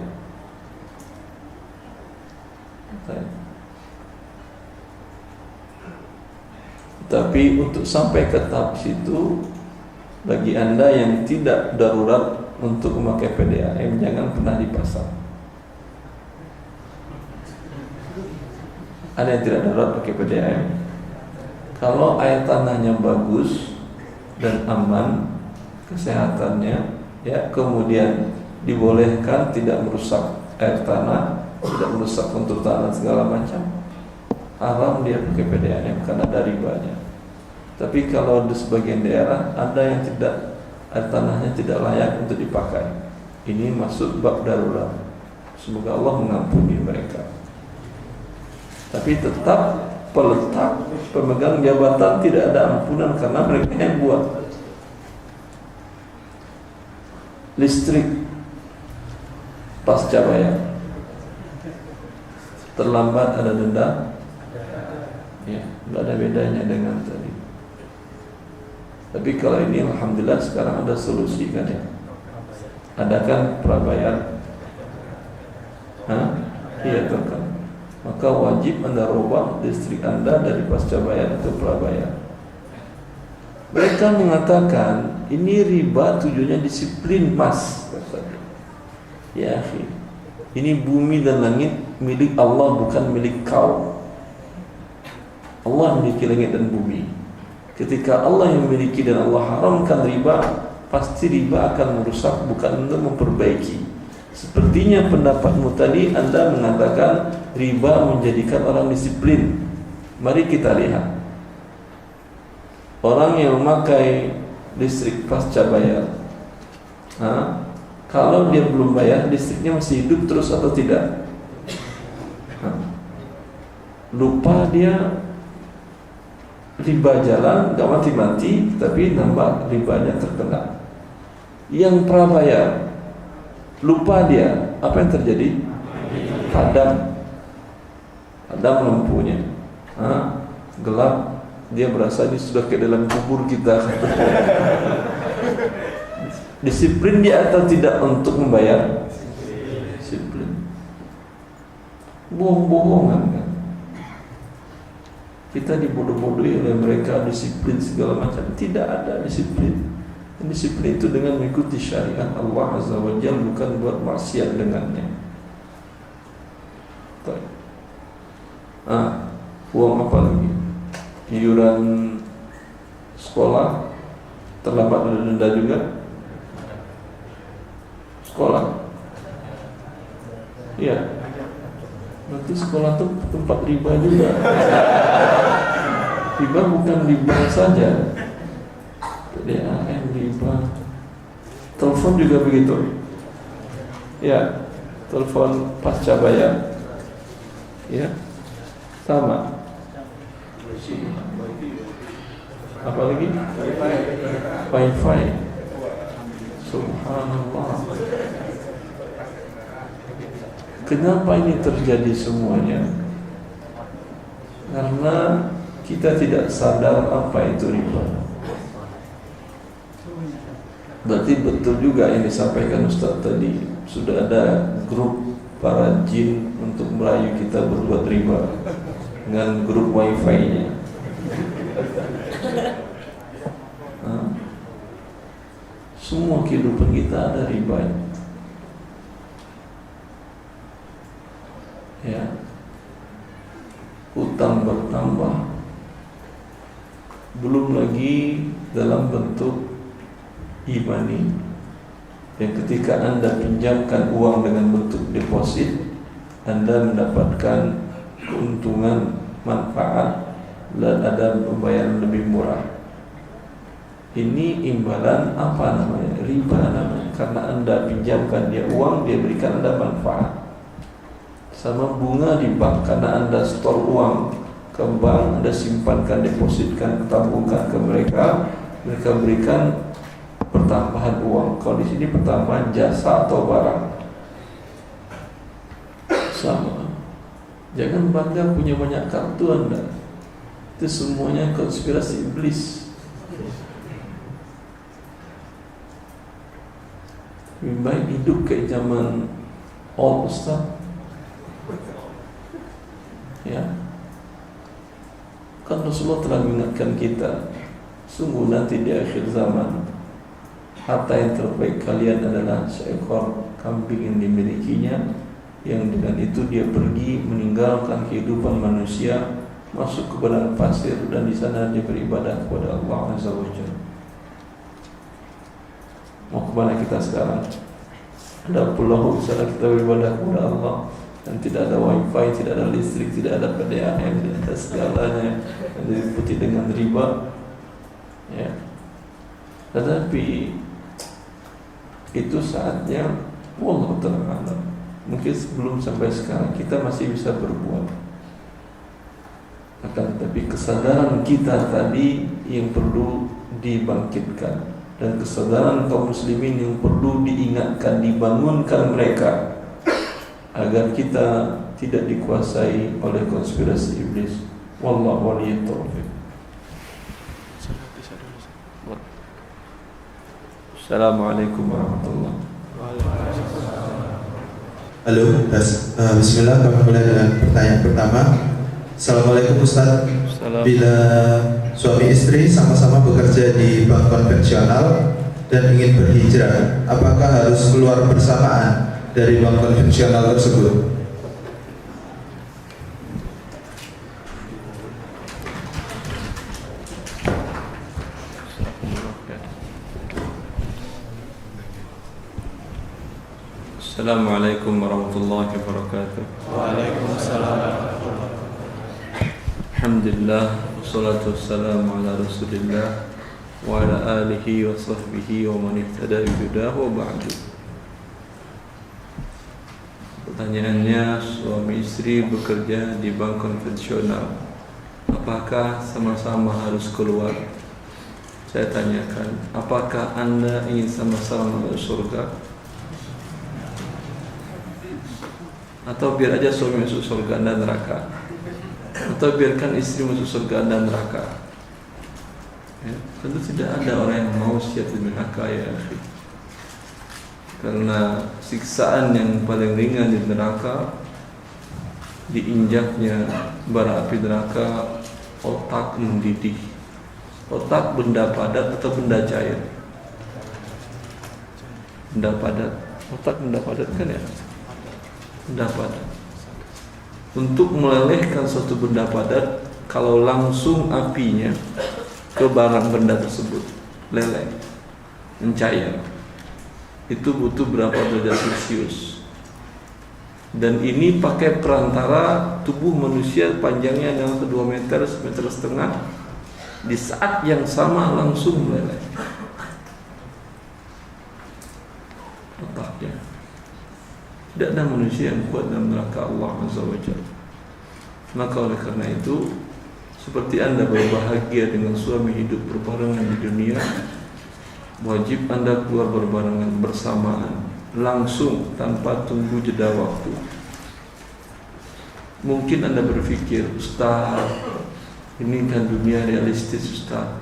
Tapi untuk sampai ke tahap situ, bagi Anda yang tidak darurat untuk memakai PDAM, jangan pernah dipasang. Ada yang tidak darurat pakai PDAM. Kalau air tanahnya bagus dan aman kesehatannya, ya, kemudian dibolehkan tidak merusak air tanah, tidak merusak kontur tanah segala macam, haram dia pakai PDAM karena ada ribanya. Tapi kalau di sebagian daerah ada yang tidak, air tanahnya tidak layak untuk dipakai, ini masuk bab darurat. Semoga Allah mengampuni mereka. Tapi tetap peletak pemegang jabatan tidak ada ampunan karena mereka yang buat. Listrik pasca bayar, terlambat ada denda. Ya, tidak ada bedanya dengan tadi. Tapi kalau ini alhamdulillah sekarang ada solusi kan ya. Ada kan prabayar? Iya kan. Maka wajib Anda rubah listrik Anda dari pasca bayar atau prabayar. Mereka mengatakan ini riba tujuannya disiplin, Mas, katanya. Ya, ini bumi dan langit milik Allah, bukan milik kau. Allah memiliki langit dan bumi. Ketika Allah yang memiliki dan Allah haramkan riba, pasti riba akan merusak, bukan untuk memperbaiki. Sepertinya pendapatmu tadi, Anda mengatakan riba menjadikan orang disiplin. Mari kita lihat orang yang memakai listrik pasca bayar. Kalau dia belum bayar, listriknya masih hidup terus atau tidak? Lupa dia, riba jalan, gak mati-mati, tapi nambah ribanya terkena. Yang prabayar lupa dia, apa yang terjadi? Padam lampunya, gelap, dia berasa dia sudah ke dalam kubur kita. Disiplin dia atau tidak untuk membayar? Disiplin. Bohong-bohongan kan? Kita dibodoh-bodohi oleh mereka, disiplin segala macam. Tidak ada disiplin. Dan disiplin itu dengan mengikuti syariat Allah Azza wa Jalla, bukan buat maksiat dengannya. Uang apa lagi? Iuran sekolah terlambat ada denda juga. Sekolah, iya. Berarti sekolah itu tempat riba juga. Riba bukan riba saja, PDAM riba. Telepon juga begitu. Ya, telepon pasca bayar. Ya, sama. Apa lagi? Wifi. Subhanallah. Kenapa ini terjadi semuanya? Karena kita tidak sadar apa itu riba. Berarti betul juga yang disampaikan Ustaz tadi. Sudah ada grup para jin untuk merayu kita berbuat riba dengan grup wifi-nya. Semua kehidupan kita ada riba. Ya, utang bertambah, belum lagi dalam bentuk imani, yang ketika Anda pinjamkan uang dengan bentuk deposit, Anda mendapatkan keuntungan, manfaat, dan ada pembayaran lebih murah. Ini imbalan apa namanya? Riba namanya. Karena Anda pinjamkan dia uang, dia berikan Anda manfaat. Sama bunga di bank, karena Anda store uang ke bank, Anda simpankan, depositkan, tabungkan ke mereka, mereka berikan pertambahan uang. Kalau di sini pertambahan jasa atau barang. Sama. Jangan bangga punya banyak kartu Anda. Itu semuanya konspirasi iblis. Lebih baik hidup ke zaman old Ustaz. Ya, kan Rasulullah telah mengingatkan kita, sungguh nanti di akhir zaman harta yang terbaik kalian adalah seekor kambing yang dimilikinya, yang dengan itu dia pergi meninggalkan kehidupan manusia, masuk ke padang pasir, dan di sana dia beribadah kepada Allah Azza wa Jalla. Mau kemana kita sekarang? Ada pulau sana kita beribadah kepada Allah, dan tidak ada wifi, tidak ada listrik, tidak ada PDAM, tidak ada segalanya yang diikuti dengan riba. Ya. Tetapi itu saatnya wallahu ta'ala alam. Mungkin sebelum sampai sekarang kita masih bisa berbuat. Akan tetapi kesadaran kita tadi yang perlu dibangkitkan, dan kesadaran kaum muslimin yang perlu diingatkan, dibangunkan mereka agar kita tidak dikuasai oleh konspirasi iblis. Wallahu waliyut taufiq. Assalamualaikum warahmatullahi wabarakatuh. Halo, bismillah, kami mulai dengan pertanyaan pertama. Assalamualaikum Ustaz. Bila suami istri sama-sama bekerja di bank konvensional dan ingin berhijrah, apakah harus keluar bersamaan dari bank konvensional tersebut? Assalamualaikum warahmatullahi wabarakatuh. Waalaikumsalam. Alhamdulillah, wassalatu wassalamu ala Rasulillah wa ala alihi wa sahbihi wa man ihtada bihudahu wa ba'du. Pertanyaannya, suami istri bekerja di bank konvensional, apakah sama-sama harus keluar? Saya tanyakan, apakah Anda ingin sama-sama masuk surga? Atau biar aja suami masuk surga Anda neraka? Atau biarkan istri masuk surga Anda neraka? Ya, tentu tidak ada orang yang mau siap di neraka, ya. Karena siksaan yang paling ringan di neraka, diinjaknya bara api neraka, otak mendidih. Otak benda padat atau benda cair? Benda padat. Otak benda padat kan ya? Benda padat. Untuk melelehkan suatu benda padat, kalau langsung apinya ke barang benda tersebut, leleh, mencair, itu butuh berapa derajat Celcius. Dan ini pakai perantara tubuh manusia panjangnya adalah 2 meter, 1,5 meter. Di saat yang sama langsung meleleh otaknya. Tidak ada manusia yang kuat dalam neraka Allah Azza wa Jalla. Maka oleh karena itu, seperti Anda berbahagia dengan suami hidup berbarengan di dunia, wajib Anda keluar berbarengan bersamaan, langsung tanpa tunggu jeda waktu. Mungkin Anda berpikir, Ustaz, ini kan dunia realistis, Ustaz.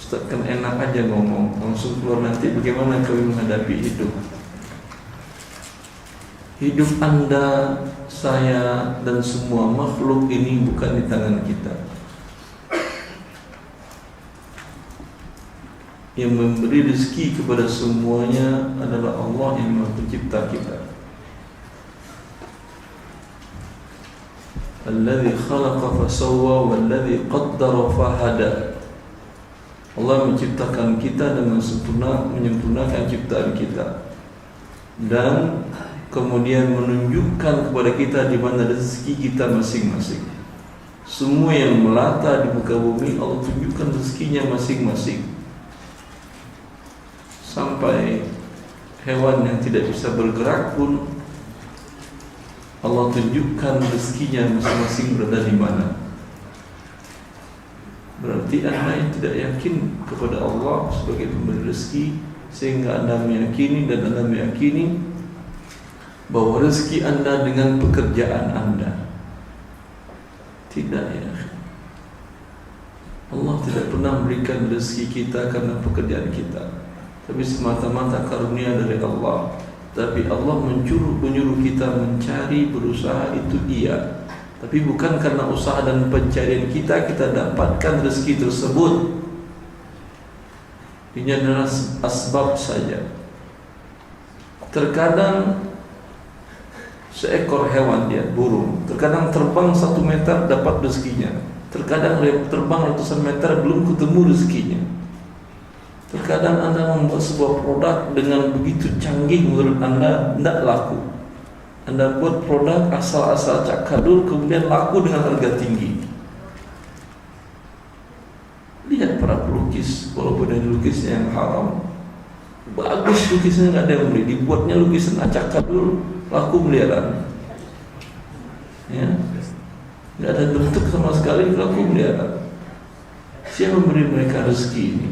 Ustaz kan enak aja ngomong, langsung keluar, nanti bagaimana kami menghadapi hidup? Hidup Anda, saya, dan semua makhluk ini bukan di tangan kita. Yang memberi rezeki kepada semuanya adalah Allah yang Maha Pencipta kita. Alladzi khalaqa fasawwa walladzi qaddara fahada. Allah menciptakan kita dengan sempurna, menyempurnakan ciptaan kita, dan kemudian menunjukkan kepada kita di mana rezeki kita masing-masing. Semua yang melata di muka bumi Allah tunjukkan rezekinya masing-masing. Sampai hewan yang tidak bisa bergerak pun Allah tunjukkan rezekinya masing-masing berada di mana. Berarti Anda yang tidak yakin kepada Allah sebagai pemberi rezeki, sehingga Anda meyakini dan Anda meyakini bahwa rezeki Anda dengan pekerjaan Anda. Tidak, ya. Allah tidak pernah memberikan rezeki kita karena pekerjaan kita, tapi semata-mata karunia dari Allah. Tapi Allah menyuruh kita mencari, berusaha, itu iya. Tapi bukan karena usaha dan pencarian kita dapatkan rezeki tersebut. Ini adalah asbab saja. Terkadang seekor hewan, dia burung, terkadang terbang 1 meter dapat rezekinya, terkadang terbang ratusan meter belum ketemu rezekinya. Terkadang Anda membuat sebuah produk dengan begitu canggih menurut Anda tidak laku. Anda buat produk asal-asal cakadul kemudian laku dengan harga tinggi. Lihat para pelukis, walaupun yang lukisnya yang haram, bagus lukisnya, nggak ada yang beli. Dibuatnya lukisan acak-kadul, laku miliaran. Ya, nggak ada bentuk sama sekali, laku miliaran. Siapa memberi mereka rezeki ini?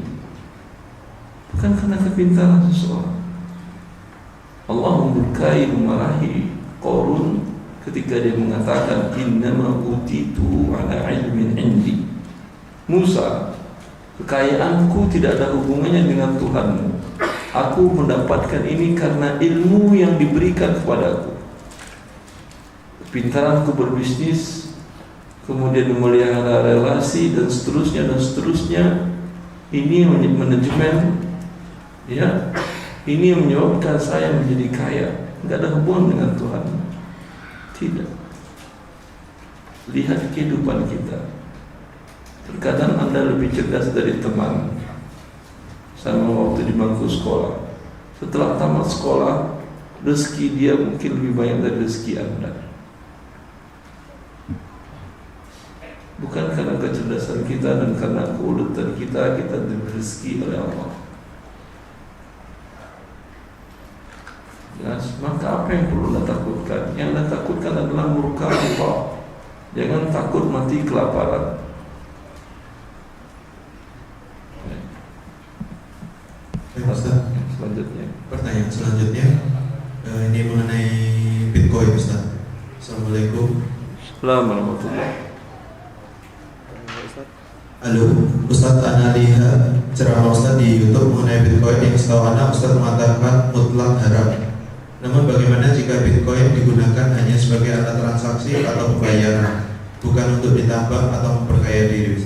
Bukan karena kepintaran seseorang. Allah memberkahi, memarahi Qarun ketika dia mengatakan innama utitu ala ilmin indi. Musa, kekayaanku tidak ada hubungannya dengan Tuhanmu. Aku mendapatkan ini karena ilmu yang diberikan kepadaku. Pintaranku berbisnis, kemudian memelihara relasi dan seterusnya. Ini manajemen, ya, ini yang menyebabkan saya menjadi kaya. Tidak ada hubungan dengan Tuhan. Tidak. Lihat kehidupan kita. Terkadang Anda lebih cerdas dari teman. Sama waktu di bangku sekolah. Setelah tamat sekolah, rezeki dia mungkin lebih banyak dari rezeki Anda. Bukan karena kecerdasan kita dan karena keuletan kita diberi rezeki oleh Allah. Jelas, maka apa yang perlu Anda takutkan? Yang Anda takutkan adalah murka Allah. Jangan takut mati kelaparan. Ustaz. Selanjutnya. Pertanyaan selanjutnya ini mengenai Bitcoin, Ustaz. Assalamualaikum. Assalamualaikum warahmatullahi. Halo, Ustaz, Ana lihat ceramah Ustaz di YouTube mengenai Bitcoin yang setahu Ana Ustaz mengatakan mutlak haram. Namun bagaimana jika Bitcoin digunakan hanya sebagai alat transaksi atau pembayaran, bukan untuk ditambang atau memperkaya diri?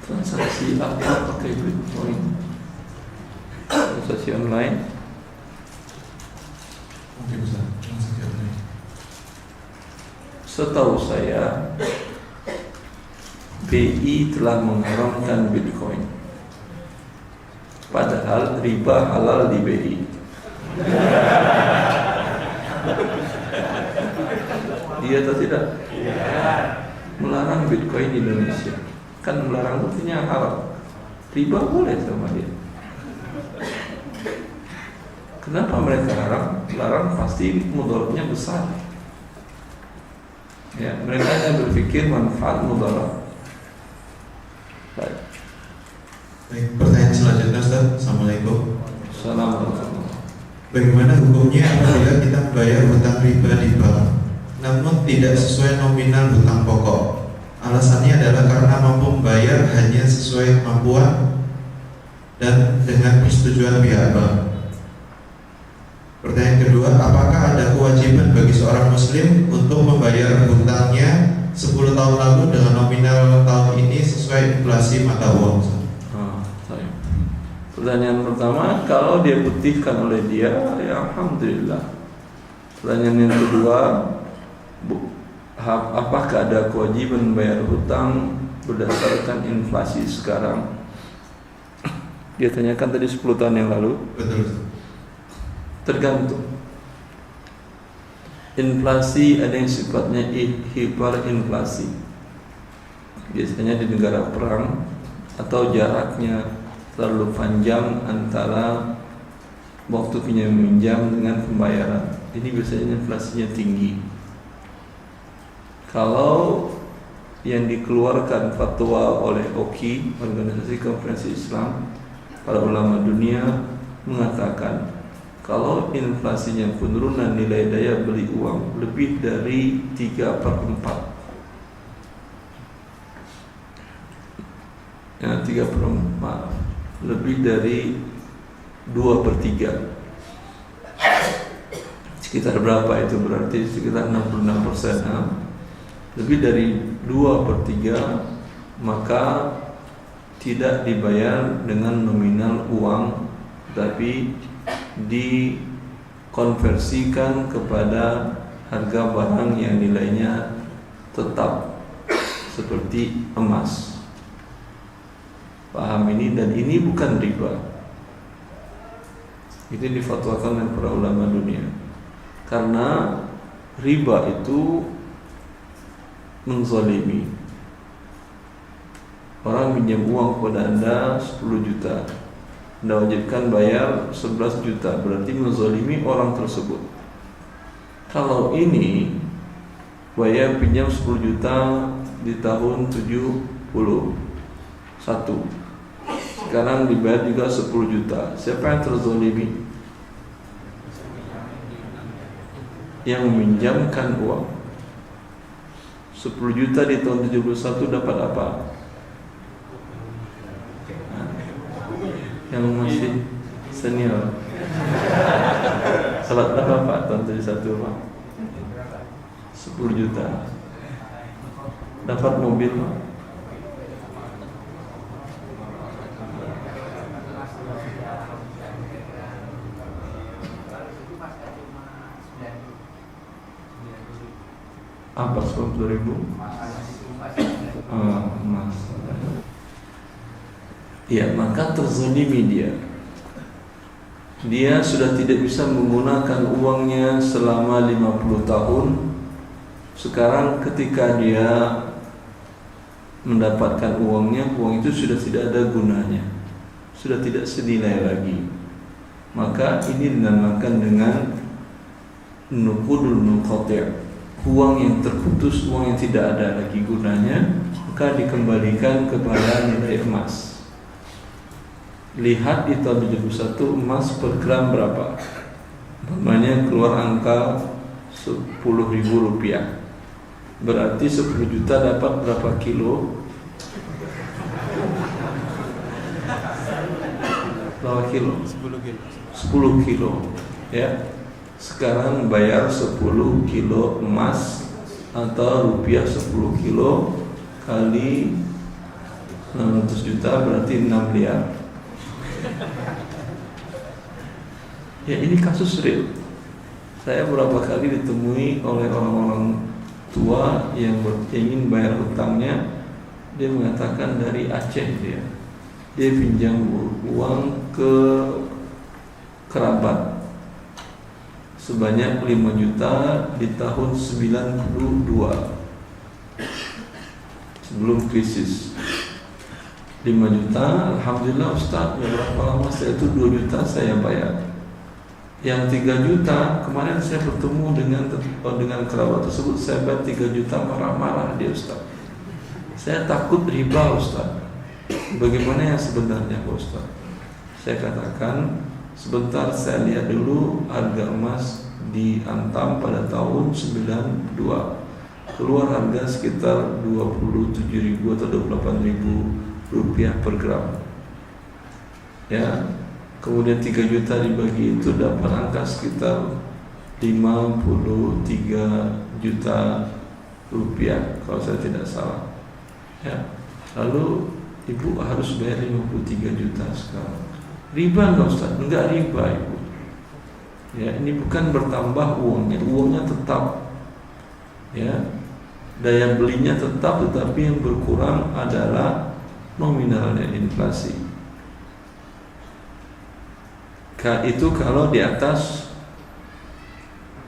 Transaksi apa pakai Bitcoin? Transaksi online? Mungkin Ustaz, transaksi online. Setahu saya, BI telah mengharamkan Bitcoin. Padahal riba halal di BI. Iya atau tidak? Melarang Bitcoin di Indonesia. Kan melarang artinya haram. Riba boleh sama dia. Kenapa mereka larang? Pasti mudaratnya besar. Ya, mereka hanya berpikir manfaat mudarat. Baik, pertanyaan selanjutnya Ustaz. Assalamualaikum. Assalamualaikum. Bagaimana hukumnya apabila kita membayar hutang riba di bank, namun tidak sesuai nominal hutang pokok? Alasannya adalah karena mampu membayar hanya sesuai kemampuan dan dengan persetujuan pihak bank. Pertanyaan kedua, apakah ada kewajiban bagi seorang muslim untuk membayar hutangnya 10 tahun lalu dengan nominal tahun ini sesuai inflasi mata uang? Pertanyaan pertama, kalau dia putihkan oleh dia, ya alhamdulillah. Pertanyaan yang kedua, apakah ada kewajiban membayar hutang berdasarkan inflasi sekarang? Dia tanyakan tadi 10 tahun yang lalu. Betul. Tergantung. Inflasi ada yang sifatnya hiperinflasi. Biasanya di negara perang atau jaraknya terlalu panjang antara waktu pinjam meminjam dengan pembayaran. Ini biasanya inflasinya tinggi. Kalau yang dikeluarkan fatwa oleh OKI, Organisasi Konferensi Islam, para ulama dunia mengatakan kalau inflasinya penurunan nilai daya beli uang lebih dari 3/4, ya 3/4, lebih dari 2/3, sekitar berapa itu? Berarti sekitar 66%. Lebih dari 2/3, maka tidak dibayar dengan nominal uang, tapi dikonversikan kepada harga barang yang nilainya tetap, seperti emas. Paham ini? Dan ini bukan riba. Itu difatwakan oleh para ulama dunia. Karena riba itu menzalimi. Orang pinjam uang kepada Anda 10 juta, Anda wajibkan bayar 11 juta, berarti menzalimi orang tersebut. Kalau ini bayar pinjam 10 juta di tahun 71, sekarang dibayar juga 10 juta. Siapa yang terzalimi? Yang meminjamkan uang. 10 juta di tahun 71 dapat apa? Yang masih senior. Salat apa tahun 71 Pak? 10 juta. Dapat mobil Pak? Apa 10.000? Emas. Ya, maka terzalimi dia. Dia sudah tidak bisa menggunakan uangnya selama 50 tahun. Sekarang ketika dia mendapatkan uangnya, uang itu sudah tidak ada gunanya, sudah tidak senilai lagi. Maka ini dinamakan dengan nuqudul munqati', uang yang terputus, uang yang tidak ada lagi gunanya, maka dikembalikan kepada nilai emas. lihat di tahun 71 emas per gram berapa. Umpamanya keluar angka 10.000 rupiah, berarti 10 juta dapat berapa kilo? Berapa kilo? 10 kilo. 10 kilo ya. Sekarang bayar 10 kilo emas atau rupiah 10 kilo kali 600 juta berarti 6 miliar. Ya, ini kasus real. Saya beberapa kali ditemui oleh orang-orang tua yang ingin bayar hutangnya. Dia mengatakan dari Aceh dia pinjam uang ke kerabat sebanyak 5 juta di tahun 92 sebelum krisis. 5 juta, alhamdulillah Ustaz, berapa lama saya itu 2 juta saya bayar. Yang 3 juta kemarin saya bertemu dengan kerabat tersebut, saya bayar 3 juta, marah-marah dia, Ustaz. Saya takut riba, Ustaz. Bagaimana yang sebenarnya, Pak Ustaz? Saya katakan, sebentar saya lihat dulu harga emas di Antam pada tahun 92. Keluar harga sekitar 27.000 atau 28.000 rupiah per gram. Ya. Kemudian 3 juta dibagi itu dapat angka sekitar 53 juta rupiah kalau saya tidak salah. Ya. Lalu ibu harus bayar 53 juta sekarang. Riba enggak, Ustaz? Enggak riba, ibu. Ya, ini bukan bertambah uangnya tetap. Ya. Daya belinya tetap, tetapi yang berkurang adalah nominalnya, inflasi. Itu kalau di atas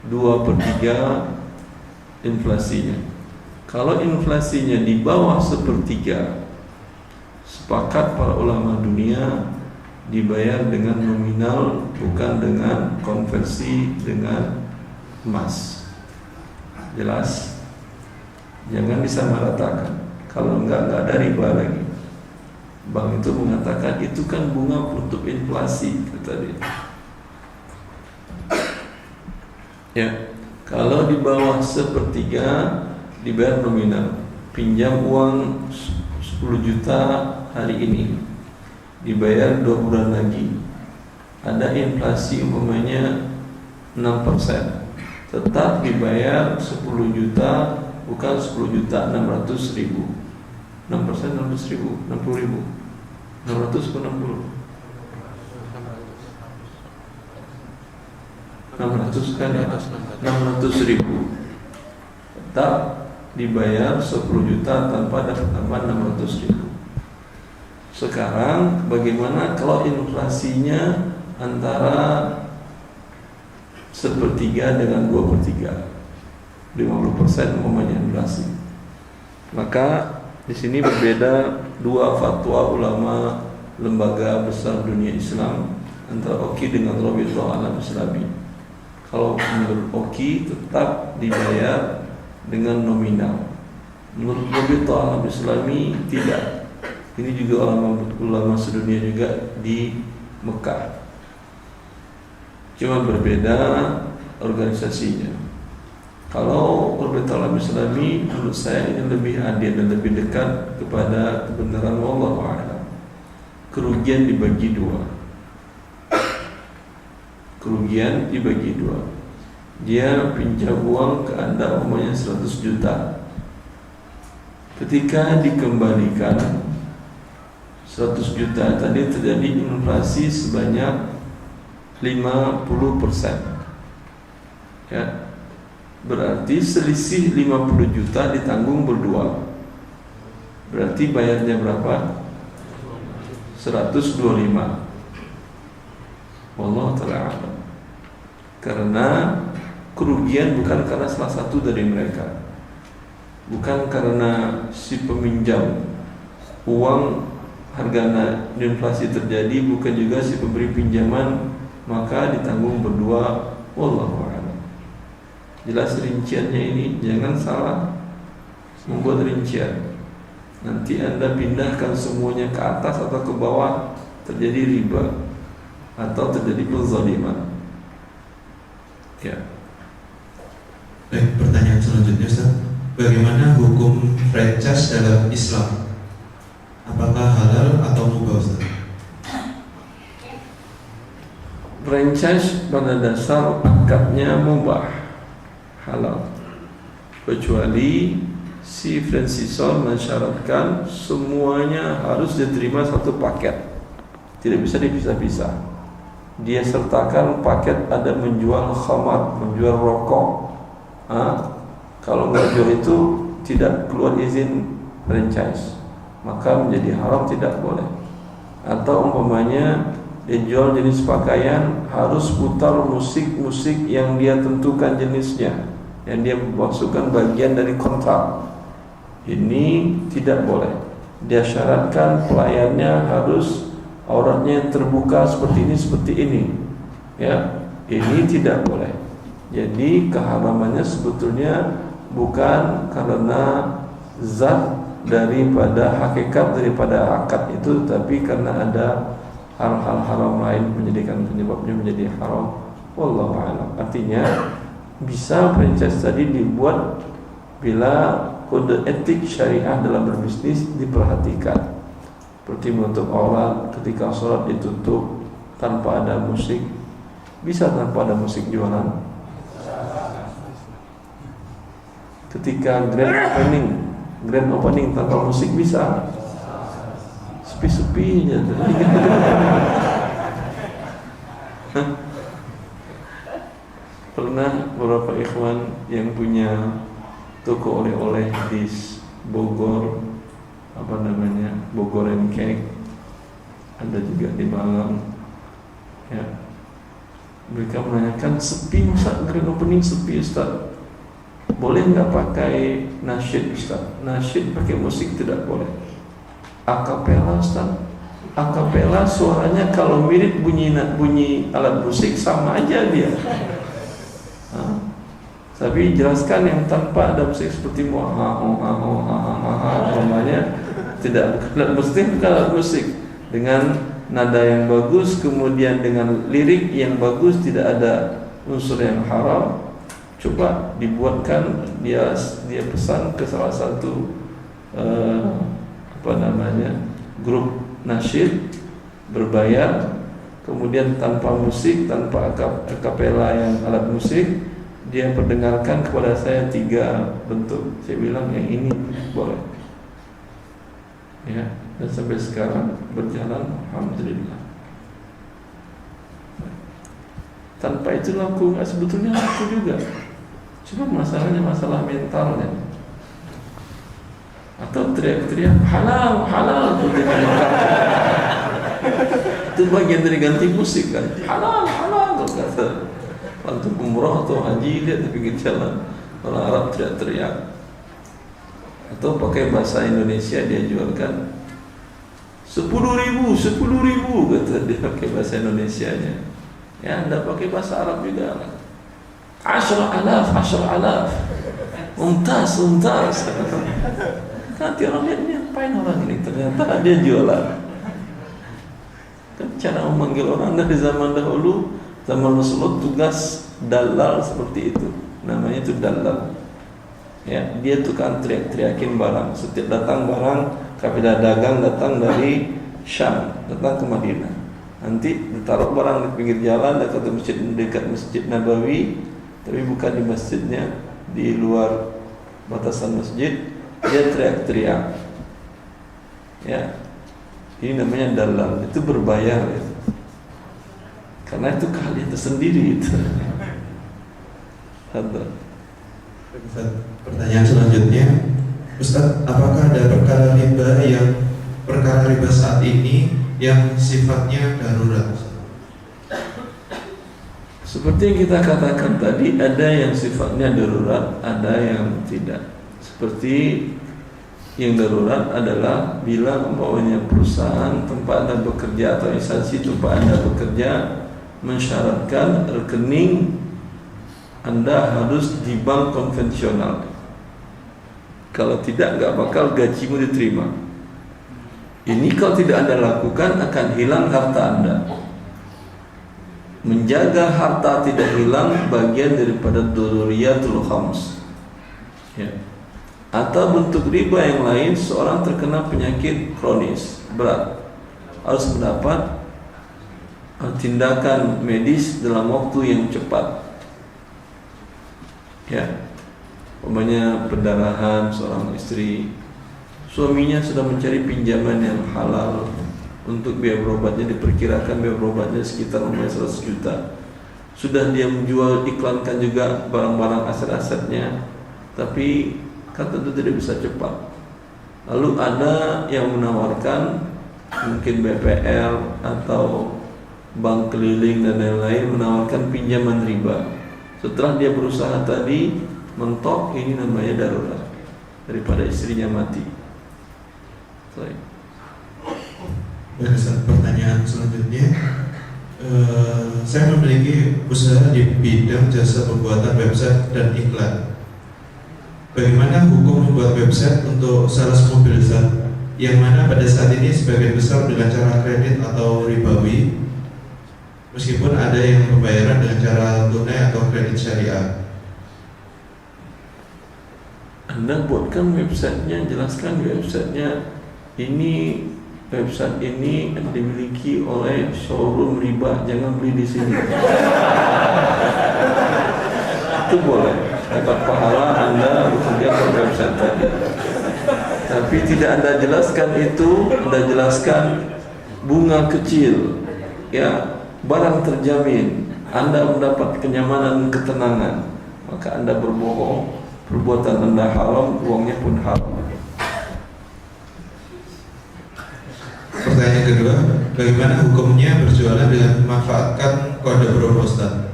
2/3 inflasinya. Kalau inflasinya di bawah 1/3, sepakat para ulama dunia dibayar dengan nominal, bukan dengan konversi dengan emas. Jelas? Jangan disamaratakan. Kalau enggak ada riba lagi. Bank itu mengatakan itu kan bunga untuk inflasi, kata dia. Ya, kalau di bawah 1/3 dibayar nominal. Pinjam uang 10 juta hari ini, dibayar 2 bulan lagi. Ada inflasi umpamanya 6%, tetap dibayar 10 juta, bukan 10 juta 600.000. 6% 600.000, 60.000, 600 ke 60, 600 kan ya, 600.000 tetap dibayar 10 juta tanpa ada tambahan 600.000. Sekarang bagaimana kalau inflasinya antara 1/3 dengan 2/3, 50% umpamanya inflasi, maka di sini berbeda dua fatwa ulama lembaga besar dunia Islam antara OKI dengan Rabithah Alam Islami. Kalau menurut OKI tetap dibayar dengan nominal. Menurut Rabithah Alam Islami tidak. Ini juga ulama sedunia juga di Mekah. Cuma berbeda organisasinya. Kalau Rabithah Alam Islami, menurut saya ini lebih adil dan lebih dekat kepada kebenaran. Wallahu a'lam. Kerugian dibagi dua. Kerugian dibagi dua. Dia pinjam uang ke Anda umpamanya 100 juta. Ketika dikembalikan 100 juta tadi terjadi inflasi sebanyak 50%. Ya. Berarti selisih 50 juta ditanggung berdua. Berarti bayarnya berapa? 125. Wallahu ta'ala a'lam. Karena kerugian bukan karena salah satu dari mereka, bukan karena si peminjam uang harga inflasi terjadi, bukan juga si pemberi pinjaman, maka ditanggung berdua. Wallahu a'lam. Jelas rinciannya ini, jangan salah membuat rincian. Nanti Anda pindahkan semuanya ke atas atau ke bawah, terjadi riba atau terjadi kezaliman. Ya. Baik, pertanyaan selanjutnya Ustaz. Bagaimana hukum franchise dalam Islam? Apakah halal atau mubah Ustaz? Franchise pada dasar akadnya mubah, halal, kecuali si franchisor mensyaratkan semuanya harus diterima satu paket, tidak bisa dipisah-pisah. Dia sertakan paket ada menjual khamar, menjual rokok. Kalau nggak jual itu tidak keluar izin franchise, maka menjadi haram, tidak boleh. Atau umpamanya dia jual jenis pakaian harus putar musik-musik yang dia tentukan jenisnya, yang dia masukkan bagian dari kontrak. Ini tidak boleh. Dia syaratkan pelayannya harus auratnya terbuka seperti ini, ya, ini tidak boleh. Jadi keharamannya sebetulnya bukan karena zat daripada hakikat daripada akad itu, tapi karena ada hal-hal haram lain menjadikan penyebabnya menjadi haram. Wallahu a'lam. Artinya bisa franchise tadi dibuat bila kode etik syariah dalam berbisnis diperhatikan, seperti menutup aurat ketika sholat ditutup tanpa ada musik. Bisa tanpa ada musik jualan? Ketika grand opening tanpa musik bisa? Sepi-sepi aja. Pernah beberapa ikhwan yang punya toko oleh-oleh di Bogor, Bogor and Cake, ada juga di Malang, ya. Mereka menanyakan, sepi Ustaz, grand opening sepi Ustaz, boleh nggak pakai nasyid Ustaz? Nasyid pakai musik tidak boleh. Akapela Ustaz, akapela suaranya kalau mirip bunyi alat musik sama aja dia. Tapi jelaskan yang tanpa ada musik seperti namanya tidak mesti bukan alat musik, dengan nada yang bagus, kemudian dengan lirik yang bagus, tidak ada unsur yang haram. Coba dibuatkan, dia pesan ke salah satu grup nasyid berbayar, kemudian tanpa musik, tanpa akapela yang alat musik, dia perdengarkan kepada saya 3 bentuk. Saya bilang yang ini boleh, ya, dan sampai sekarang berjalan alhamdulillah. Tanpa itu laku nggak? Sebetulnya laku juga, cuma masalahnya masalah mentalnya. Atau teriak-teriak halal, halal, itu bagian dari ganti musik kan. Halal, halal, kata waktu umroh atau haji dia di pinggir jalan, orang Arab teriak-teriak. Atau pakai bahasa Indonesia dia jualkan 10.000 kata dia pakai bahasa Indonesianya. Ya, anda pakai bahasa Arab juga lah. 10.000 Mumtaz. Nanti orang lihat ini apain orang ini, ternyata dia jualan. Kan cara memanggil orang dari zaman dahulu, zaman Rasulullah, tugas dalal seperti itu. Namanya itu dalal. Ya, dia tukang teriak-teriakin barang. Setiap datang barang, kafilah dagang datang dari Syam, datang ke Madinah. Nanti ditaruh barang di pinggir jalan dekat masjid Nabawi, tapi bukan di masjidnya, di luar batasan masjid. Dia teriak-teriak, ya, ini namanya dalal. Itu berbayar ya. Karena itu keahlian tersendiri itu. Pertanyaan selanjutnya, Ustaz, apakah ada perkara riba saat ini yang sifatnya darurat? Seperti yang kita katakan tadi, ada yang sifatnya darurat, ada yang tidak. Seperti yang darurat adalah bila umpamanya perusahaan tempat Anda bekerja atau instansi tempat Anda bekerja mensyaratkan rekening Anda harus di bank konvensional. Kalau tidak, nggak bakal gajimu diterima. Ini kalau tidak Anda lakukan akan hilang harta Anda. Menjaga harta tidak hilang bagian daripada dzurriyatul khams. Ya. Atau bentuk riba yang lain, seorang terkena penyakit kronis berat, harus mendapat tindakan medis dalam waktu yang cepat. Ya, umpamanya pendarahan seorang istri, suaminya sudah mencari pinjaman yang halal untuk biaya berobatnya, diperkirakan biaya berobatnya sekitar 100 juta. Sudah dia menjual, iklankan juga barang-barang aset-asetnya, tapi kata itu tidak bisa cepat. Lalu ada yang menawarkan, mungkin BPR atau bank keliling dan lain-lain, menawarkan pinjaman riba. Setelah dia berusaha tadi mentok, ini namanya darurat daripada istrinya mati. Pertanyaan selanjutnya, saya memiliki usaha di bidang jasa pembuatan website dan iklan. Bagaimana hukum membuat website untuk sales mobil yang mana pada saat ini sebagian besar dengan cara kredit atau ribawi, meskipun ada yang pembayaran dengan cara tunai atau kredit syariah? Anda buatkan websitenya, jelaskan websitenya. Ini website ini dimiliki oleh showroom riba, jangan beli di sini. Itu boleh, dapat pahala Anda bekerja di website tadi. Tapi tidak Anda jelaskan itu, Anda jelaskan bunga kecil, ya, barang terjamin, Anda mendapat kenyamanan dan ketenangan, maka Anda berbohong, perbuatan Anda haram, uangnya pun haram. Pertanyaan kedua, bagaimana hukumnya berjualan dengan memanfaatkan kode promo, Ustaz?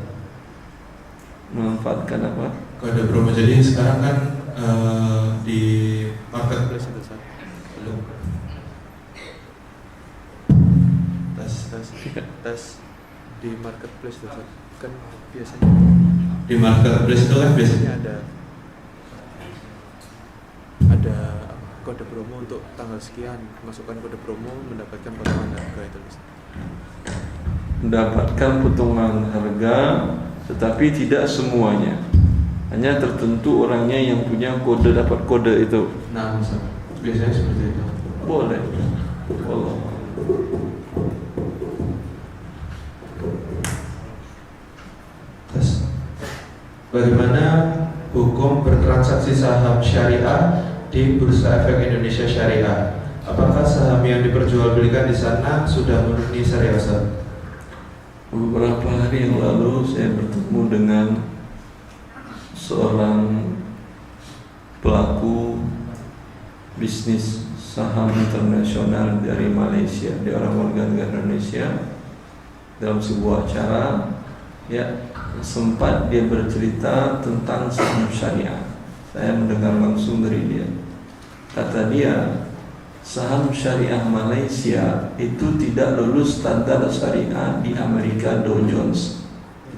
Memanfaatkan apa? Kode promo. Jadi sekarang kan di marketplace itu Ustaz. belum. Tes di marketplace itu Ustaz. Kan biasanya Di marketplace itu kan biasanya ada kode promo untuk tanggal sekian, masukkan kode promo mendapatkan potongan harga itu Ustaz. Mendapatkan potongan harga, tetapi tidak semuanya. Hanya tertentu orangnya yang punya kode, dapat kode itu. Nah, Ustaz, biasanya seperti itu. Boleh. Allah. Terus, bagaimana hukum bertransaksi saham syariah di Bursa Efek Indonesia Syariah? Apakah saham yang diperjualbelikan di sana sudah memenuhi syariah, Ustaz? Beberapa hari yang lalu saya bertemu dengan seorang pelaku bisnis saham internasional dari Malaysia. Dia orang warga negara Indonesia. Dalam sebuah acara, ya, sempat dia bercerita tentang saham syariah. Saya mendengar langsung dari dia. Kata dia, saham syariah Malaysia itu tidak lulus standar syariah di Amerika Dow Jones,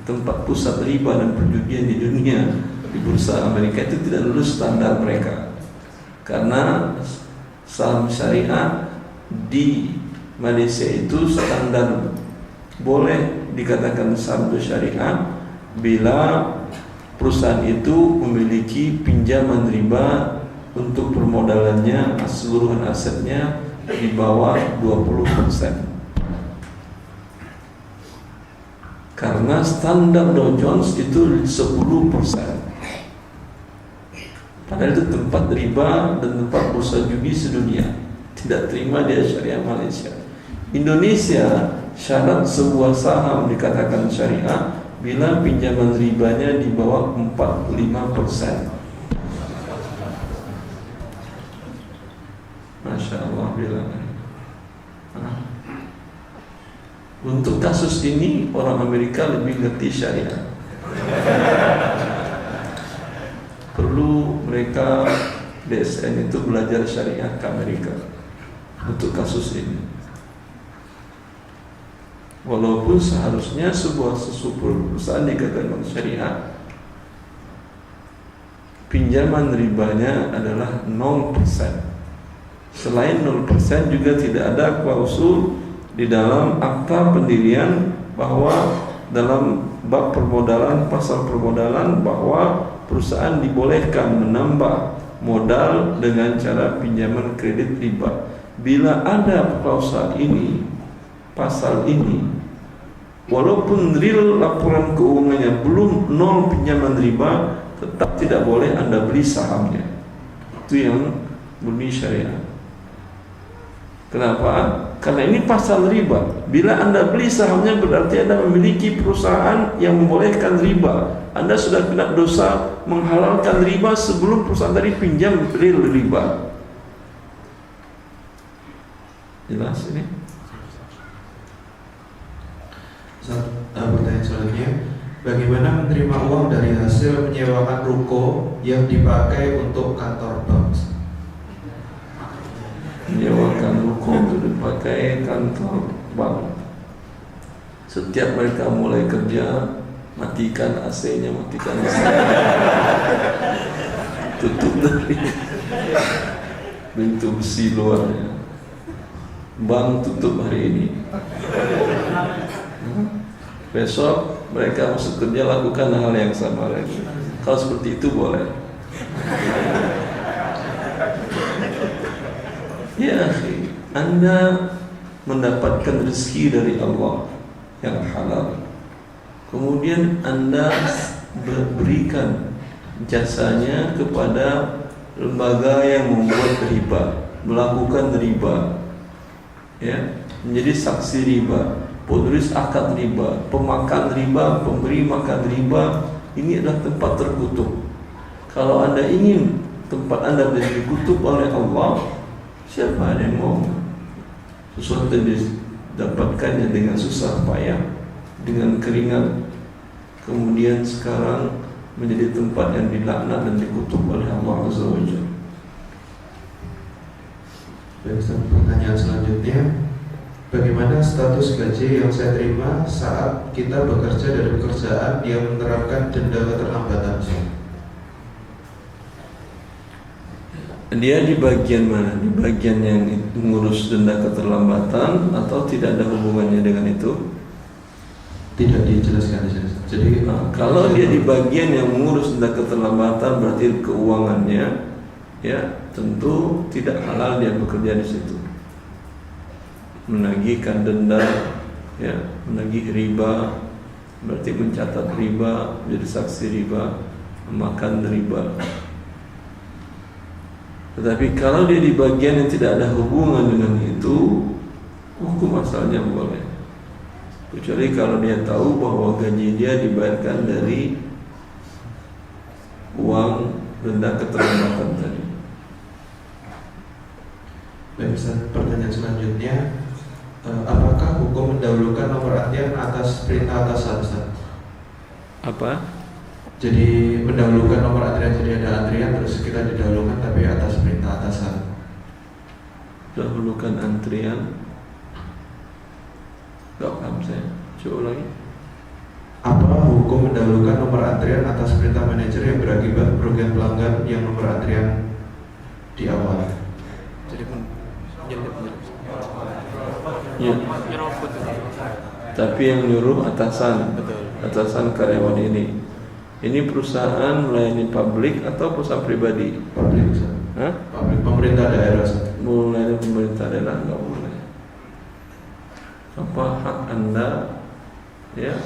tempat pusat riba dan perjudian di dunia. Di bursa Amerika itu tidak lulus standar mereka, karena saham syariah di Malaysia itu standar boleh dikatakan saham syariah bila perusahaan itu memiliki pinjaman riba untuk permodalannya, keseluruhan asetnya di bawah 20%. Karena standar Dow Jones itu 10%. Padahal itu tempat riba dan tempat bursa judi sedunia. Tidak terima dia syariah Malaysia. Indonesia, syarat sebuah saham dikatakan syariah bila pinjaman ribanya di bawah 45%. Masya Allah bilang. Untuk kasus ini orang Amerika lebih ngerti syariah. Perlu mereka DSN itu belajar syariah ke Amerika untuk kasus ini. Walaupun seharusnya sebuah perusahaan dikatakan syariah, pinjaman ribanya adalah 0%. Selain 0% juga tidak ada klausul di dalam akta pendirian bahwa dalam bab permodalan, pasal permodalan, bahwa perusahaan dibolehkan menambah modal dengan cara pinjaman kredit riba. Bila ada klausul ini, pasal ini, walaupun real laporan keuangannya belum 0 pinjaman riba, tetap tidak boleh Anda beli sahamnya. Itu yang murni syariah. Kenapa? Karena ini pasal riba. Bila Anda beli sahamnya berarti Anda memiliki perusahaan yang membolehkan riba. Anda sudah kena dosa menghalalkan riba sebelum perusahaan tadi pinjam real riba. Jelas ini? Pertanyaan selanjutnya, bagaimana menerima uang dari hasil menyewakan ruko yang dipakai untuk kantor bank? Menyewakan ruko untuk dipakai kantor bank. Setiap mereka mulai kerja, matikan AC-nya, matikan AC-nya. Tutup dari pintu besi luarnya. Bank tutup hari ini. Besok mereka masuk kerja, lakukan hal yang sama lagi. Kalau seperti itu boleh. Ya, Anda mendapatkan rezeki dari Allah yang halal. Kemudian Anda berikan jasanya kepada lembaga yang membuat riba, melakukan riba, ya, menjadi saksi riba, penulis akad riba, pemakan riba, pemberi makan riba. Ini adalah tempat terkutuk. Kalau Anda ingin tempat Anda menjadi dikutuk oleh Allah, siapa ada yang mau? Sesuatu yang didapatkannya dengan susah payah, dengan keringat, kemudian sekarang menjadi tempat yang dilaknat dan dikutuk oleh Allah Azza wa Jalla. Pertanyaan selanjutnya, bagaimana status gaji yang saya terima saat kita bekerja dari pekerjaan yang menerapkan denda keterlambatan? Dia di bagian mana? Di bagian yang mengurus denda keterlambatan atau tidak ada hubungannya dengan itu? Tidak dijelaskan di sini. Jadi kalau dia di bagian yang mengurus denda keterlambatan, berarti keuangannya, ya, tentu tidak halal dia bekerja di situ. Menagihkan denda, ya, menagih riba, berarti mencatat riba, menjadi saksi riba, memakan riba. Tetapi kalau dia di bagian yang tidak ada hubungan dengan itu, hukum asalnya boleh. Kecuali kalau dia tahu bahwa gaji dia dibayarkan dari uang denda keterlambatan tadi. Baik, pertanyaan selanjutnya, apakah hukum mendahulukan nomor antrian atas perintah atasan? Apa? Jadi mendahulukan nomor antrian, jadi ada antrian terus kita didahulukan tapi atas perintah atasan. Dahulukan antrian. Gak paham saya. Coba lagi. Apa hukum mendahulukan nomor antrian atas perintah manajer yang berakibat kerugian pelanggan yang nomor antrian di awal? Jadi Ya. Tapi yang nyuruh atasan. betul. Atasan karyawan ini. Ini perusahaan melayani publik atau perusahaan pribadi? Publik, Hah? publik, pemerintah daerah. Melayani pemerintah daerah nggak boleh. Apa hak Anda, ya,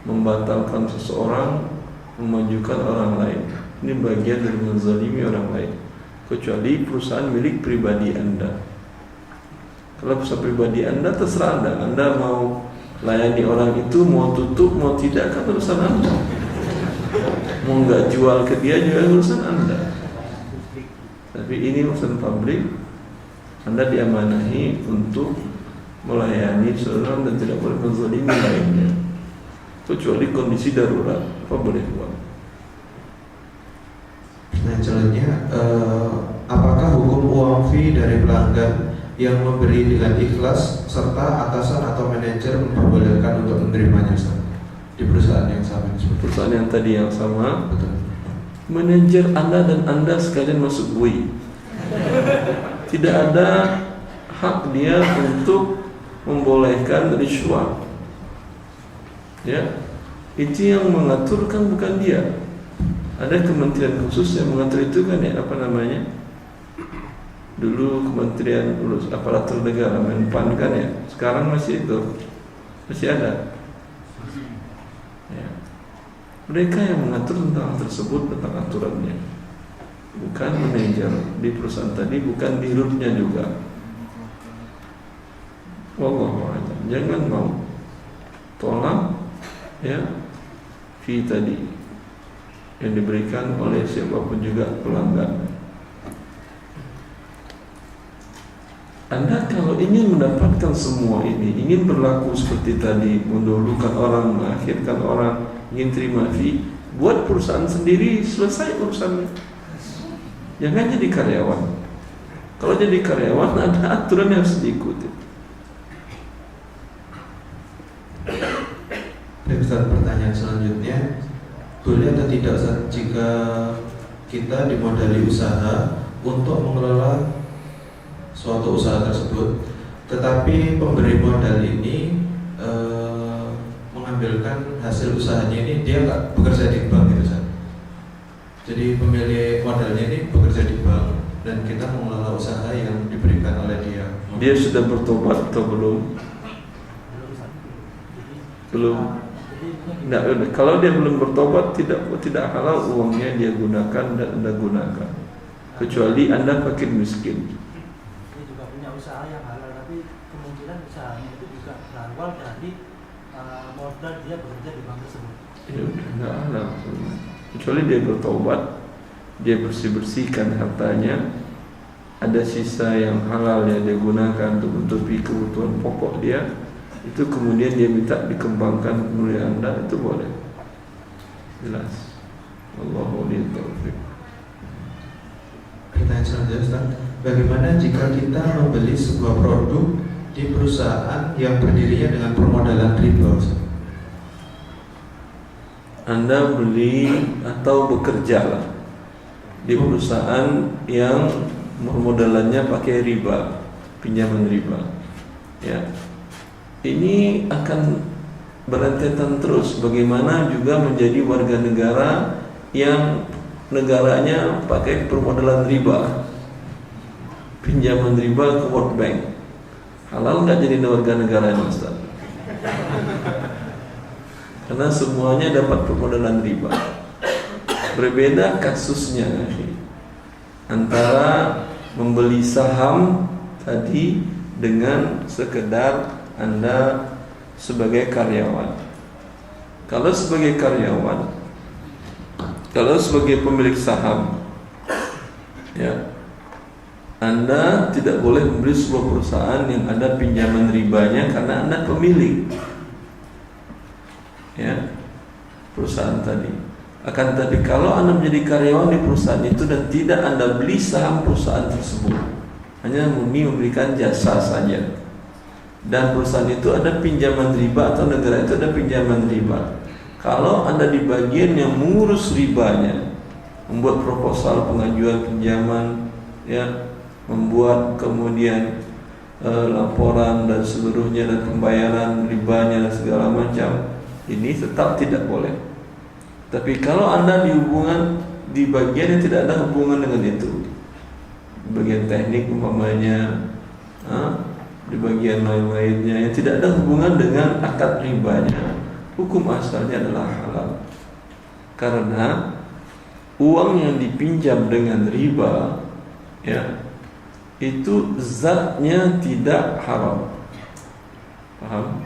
membatalkan seseorang, memajukan orang lain? Ini bagian dari menzalimi orang lain. Kecuali perusahaan milik pribadi Anda. Kalau perusahaan pribadi Anda, terserah Anda. Anda mau layani orang itu, mau tutup, mau tidak, kan urusan Anda. Mau nggak jual ke dia juga urusan Anda. Tapi ini urusan publik. Anda diamanahi untuk melayani seorang dan tidak boleh menzalimi lainnya. Kecuali kondisi darurat, apa boleh buat. Nah, selanjutnya, apakah hukum uang fee dari pelanggan yang memberi dengan ikhlas serta atasan atau manajer memperbolehkan untuk menerimanya di perusahaan yang sama? Perusahaan yang tadi yang sama, Betul. manajer Anda dan Anda sekalian masuk bui. Tidak ada hak dia untuk membolehkan riswah. Ya, itu yang mengatur kan bukan dia. Ada kementerian khusus yang mengatur itu kan ya, apa namanya? Dulu Kementerian Aparatur Negara, Menpan kan ya. Sekarang masih itu, masih ada. Ya. Mereka yang mengatur tentang tersebut, tentang aturannya, bukan manajer di perusahaan tadi, bukan dirutnya juga. Wallahu a'lam. Jangan mau tolak ya fee tadi yang diberikan oleh siapapun juga pelanggan. Anda kalau ingin mendapatkan semua ini, ingin berlaku seperti tadi, mendahulukan orang, mengakhirkan orang, ingin terima fee, buat perusahaan sendiri, selesai urusannya. Jangan jadi karyawan. Kalau jadi karyawan ada aturan yang harus diikuti. Ustaz, pertanyaan selanjutnya, boleh atau tidak Ustaz jika kita dimodali usaha untuk mengelola suatu usaha tersebut, tetapi pemberi modal ini mengambilkan hasil usahanya ini, dia nggak bekerja di bank gitu Ustaz. Jadi pemilik modalnya ini bekerja di bank dan kita mengelola usaha yang diberikan oleh dia. Dia sudah bertobat atau belum? Belum. Nah, kalau dia belum bertobat, tidak halal uangnya dia gunakan dan Anda gunakan, kecuali Anda fakir miskin. Dia juga punya usaha yang halal, tapi kemungkinan usahanya itu juga berawal dari modal dia bekerja di bank tersebut. Ya udah, nggak halal. Kecuali dia bertobat, dia bersihkan hartanya, ada sisa yang halal yang dia gunakan untuk menutupi kebutuhan pokok dia, itu kemudian dia minta dikembangkan oleh Anda, itu boleh. Jelas. Allahu taufiq. Pertanyaan selanjutnya Ustaz, bagaimana jika kita membeli sebuah produk di perusahaan yang berdirinya dengan permodalan riba Ustaz? Anda beli atau bekerja lah di perusahaan yang permodalannya pakai riba, pinjaman riba, ya. Ini akan berentetan terus. Bagaimana juga menjadi warga negara yang negaranya pakai permodalan riba, pinjaman riba ke World Bank. Halal nggak jadi warga negaranya Ustaz? Karena semuanya dapat permodalan riba. Berbeda kasusnya antara membeli saham tadi dengan sekedar Anda sebagai karyawan. Kalau sebagai karyawan, kalau sebagai pemilik saham, ya, Anda tidak boleh membeli sebuah perusahaan yang ada pinjaman ribanya karena Anda pemilik, ya, perusahaan tadi. Akan tetapi kalau Anda menjadi karyawan di perusahaan itu dan tidak Anda beli saham perusahaan tersebut, hanya murni memberikan jasa saja, dan perusahaan itu ada pinjaman riba atau negara itu ada pinjaman riba, kalau Anda di bagian yang mengurus ribanya, membuat proposal pengajuan pinjaman, ya, membuat kemudian laporan dan seluruhnya dan pembayaran ribanya dan segala macam, ini tetap tidak boleh. Tapi kalau Anda di hubungan di bagian yang tidak ada hubungan dengan itu, bagian teknik umpamanya, di bagian lain-lainnya yang tidak ada hubungan dengan akad ribanya, hukum asalnya adalah halal. Karena uang yang dipinjam dengan riba, ya, itu zatnya tidak haram. Paham?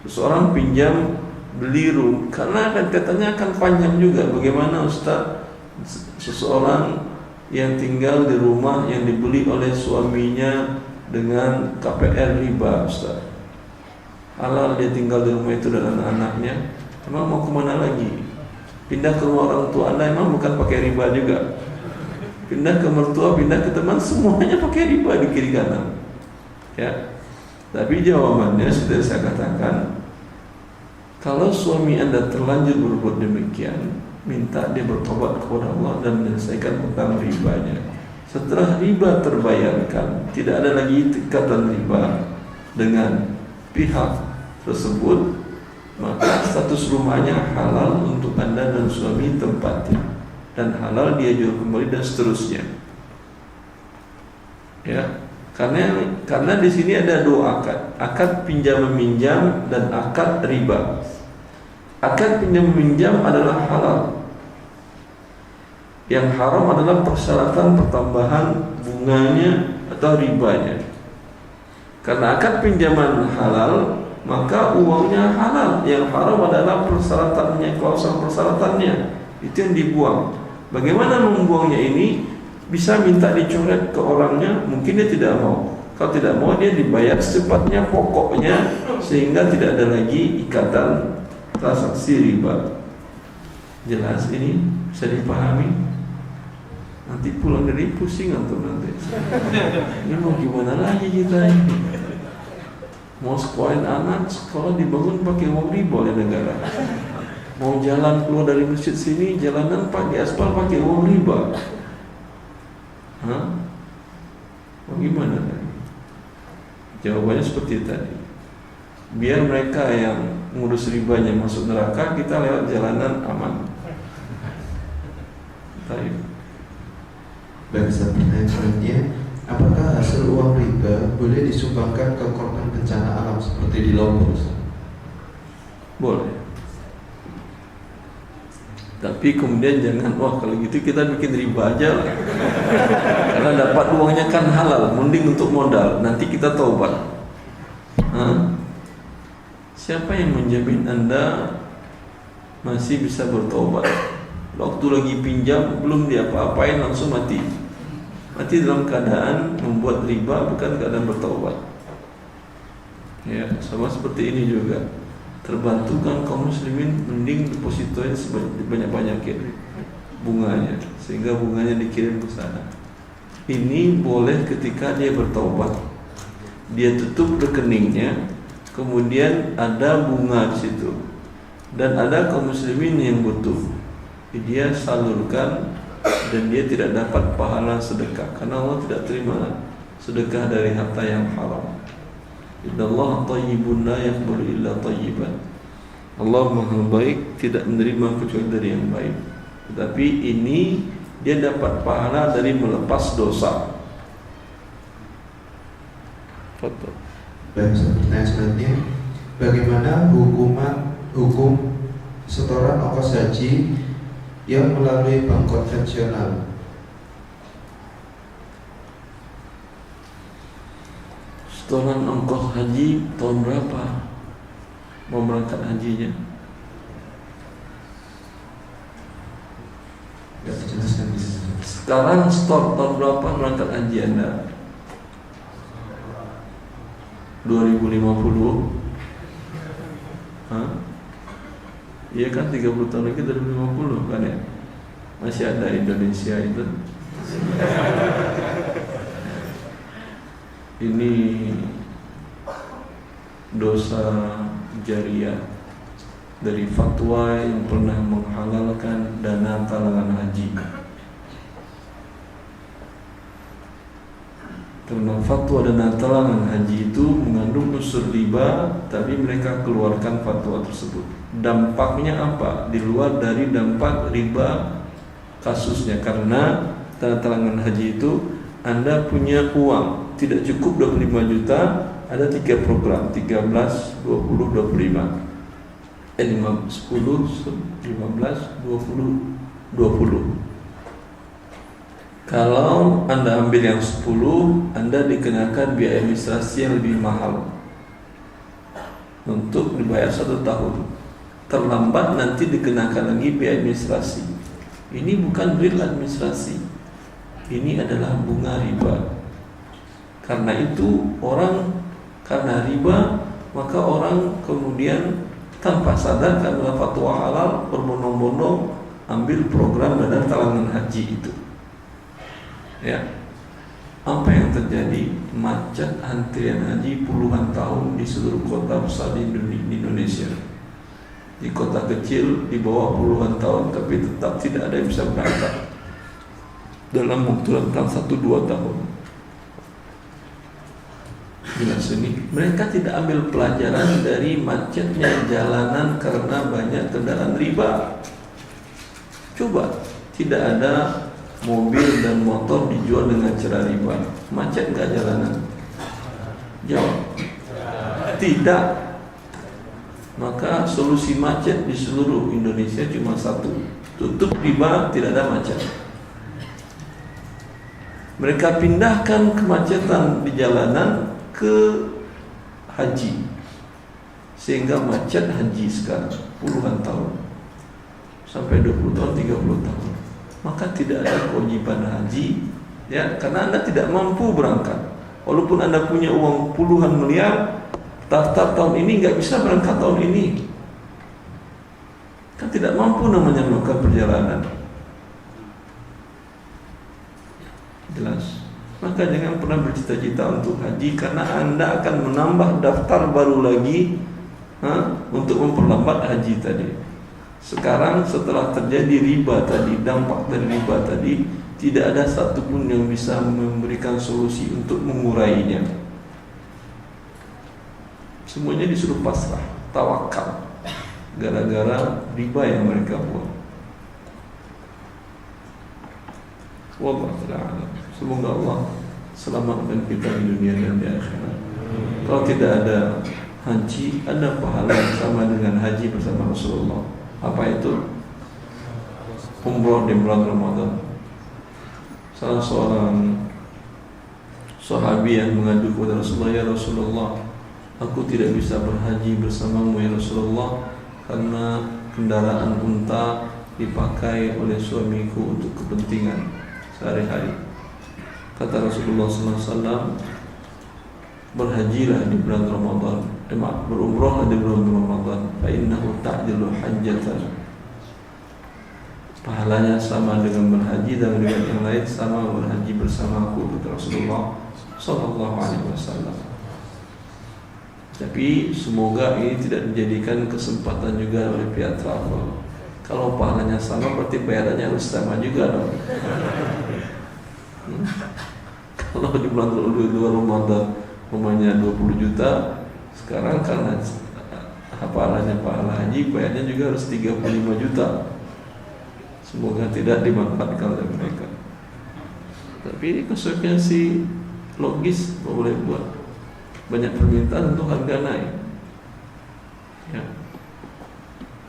Seseorang pinjam beli rumah, karena akan katanya akan panjang juga. Bagaimana Ustaz, seseorang yang tinggal di rumah yang dibeli oleh suaminya dengan KPR riba, Ustaz, halal dia tinggal di rumah itu dan anak-anaknya, emang mau kemana lagi? Pindah ke rumah orang tua Anda emang bukan pakai riba juga? Pindah ke mertua, pindah ke teman, semuanya pakai riba di kiri kanan, ya. Tapi jawabannya sudah saya katakan, kalau suami Anda terlanjur berbuat demikian, minta dia bertobat kepada Allah dan menyelesaikan hutang ribanya. Setelah riba terbayarkan, tidak ada lagi ikatan riba dengan pihak tersebut, maka status rumahnya halal untuk Anda dan suami tempati, dan halal dia jual kembali dan seterusnya. Ya, karena di sini ada dua akad pinjam meminjam dan akad riba. Akad pinjam meminjam adalah halal. Yang haram adalah persyaratan pertambahan bunganya atau ribanya. Karena akad pinjaman halal, maka uangnya halal. Yang haram adalah persyaratannya, klausul persyaratannya. Itu yang dibuang. Bagaimana membuangnya ini? Bisa minta dicoret ke orangnya, mungkin dia tidak mau. Kalau tidak mau, dia dibayar secepatnya pokoknya, sehingga tidak ada lagi ikatan transaksi riba. Jelas ini? Bisa dipahami? Nanti pulang dari pusing atau nanti ini mau gimana lagi kita ini? Mau sekolahin anak, sekolah dibangun pakai uang riba oleh negara. Mau jalan keluar dari masjid sini, jalanan pakai aspal pakai uang riba. Hah? Mau gimana tadi? Jawabannya seperti tadi. Biar mereka yang ngurus ribanya masuk neraka, kita lewat jalanan aman. Baik. Baik, pertanyaan selanjutnya, apakah hasil uang riba boleh disumbangkan ke korban bencana alam seperti di Lombok? Boleh. Tapi kemudian jangan, wah kalau gitu kita bikin riba aja lah. Karena dapat uangnya kan halal, mending untuk modal. Nanti kita taubat. Siapa yang menjamin Anda masih bisa bertobat? Waktu lagi pinjam belum diapa-apain langsung mati. Mati dalam keadaan membuat riba, bukan keadaan bertobat. Ya, sama seperti ini juga. Terbantu kan kaum muslimin, mending depositoin sebanyak-banyakin bunganya, sehingga bunganya dikirim ke sana. Ini boleh ketika dia bertobat. Dia tutup rekeningnya, kemudian ada bunga di situ. Dan ada kaum muslimin yang butuh, dia salurkan, dan dia tidak dapat pahala sedekah, karena Allah tidak terima sedekah dari harta yang haram. Innallaha thayyibun la yaqbalu illa thayyiban. Allah Maha baik, tidak menerima kecuali dari yang baik. Tetapi ini dia dapat pahala dari melepas dosa. Betul. Baik, pertanyaan selanjutnya, bagaimana hukum setoran ongkos haji yang melalui bank konvensional? Setoran ongkos haji tahun berapa mau berangkat hajinya? Tidak dijelaskan di sini. Sekarang store tahun berapa berangkat haji Anda? 2050? Hah? Iya kan, 30 tahun lagi 2050 kan ya? Masih ada Indonesia itu. Ini dosa jariah dari fatwa yang pernah menghalalkan dana talangan haji. Karena fatwa dana talangan haji itu mengandung unsur riba, tapi mereka keluarkan fatwa tersebut. Dampaknya apa? Di luar dari dampak riba kasusnya, karena dana talangan haji itu Anda punya uang tidak cukup 25 juta, ada 3 program, 13, 20, 25. 10, 15, 20, 20. Kalau Anda ambil yang 10, Anda dikenakan biaya administrasi yang lebih mahal untuk dibayar 1 tahun. Terlambat nanti dikenakan lagi biaya administrasi. Ini bukan real administrasi, ini adalah bunga riba. Karena itu karena riba, maka orang kemudian tanpa sadar karena fatwa halal berbondong-bondong ambil program dana talangan haji itu. Ya, apa yang terjadi? Macet antrian haji puluhan tahun di seluruh kota besar di Indonesia. Di kota kecil di bawah puluhan tahun, tapi tetap tidak ada yang bisa berangkat. dalam waktu rentang 1-2 tahun. Jelas ini, mereka tidak ambil pelajaran dari macetnya jalanan karena banyak kendaraan riba. Coba, tidak ada mobil dan motor dijual dengan cara riba, macet nggak jalanan? Jawab, tidak. Maka solusi macet di seluruh Indonesia cuma satu, tutup riba, tidak ada macet. Mereka pindahkan kemacetan di jalanan ke haji, sehingga macet haji sekarang puluhan tahun, sampai 20 tahun, 30 tahun. Maka tidak ada kewajiban haji, ya, karena Anda tidak mampu berangkat. Walaupun Anda punya uang puluhan miliar, daftar tahun ini nggak bisa berangkat tahun ini, kan tidak mampu namanya melakukan perjalanan. Jelas. Maka jangan pernah bercita-cita untuk haji, karena Anda akan menambah daftar baru lagi untuk memperlambat haji tadi. Sekarang setelah terjadi riba tadi, dampak dari riba tadi, tidak ada satupun yang bisa memberikan solusi untuk mengurainya. Semuanya disuruh pasrah, tawakal, gara-gara riba yang mereka buat. Wallahu ta'ala. Semoga Allah selamatkan kita di dunia dan di akhirat. Kalau tidak ada haji, ada pahala yang sama dengan haji bersama Rasulullah. Apa itu? Umrah di bulan Ramadan. Salah seorang sahabi yang mengadu kepada Rasulullah, ya Rasulullah, aku tidak bisa berhaji bersamamu ya Rasulullah, karena kendaraan unta dipakai oleh suamiku untuk kepentingan sehari-hari. Kata Rasulullah SAW, berhajilah di bulan Ramadan, berumrahlah di bulan Ramadan, fa innahu ta'dilu hajjatan. Pahalanya sama dengan berhaji, dan dengan yang lain sama berhaji bersamaku, kata Rasulullah SAW. Tapi semoga ini tidak dijadikan kesempatan juga oleh pihak travel. Kalau pahalanya sama, berarti bayarannya harus sama juga dong. Kalau di bulan Ramadan umpamanya 20 juta, sekarang karena pahalanya pahala haji, bayarnya juga harus 35 juta. Semoga tidak dimanfaatkan oleh mereka. Tapi ini konsekuensi logis, boleh buat banyak permintaan untuk harga naik, ya.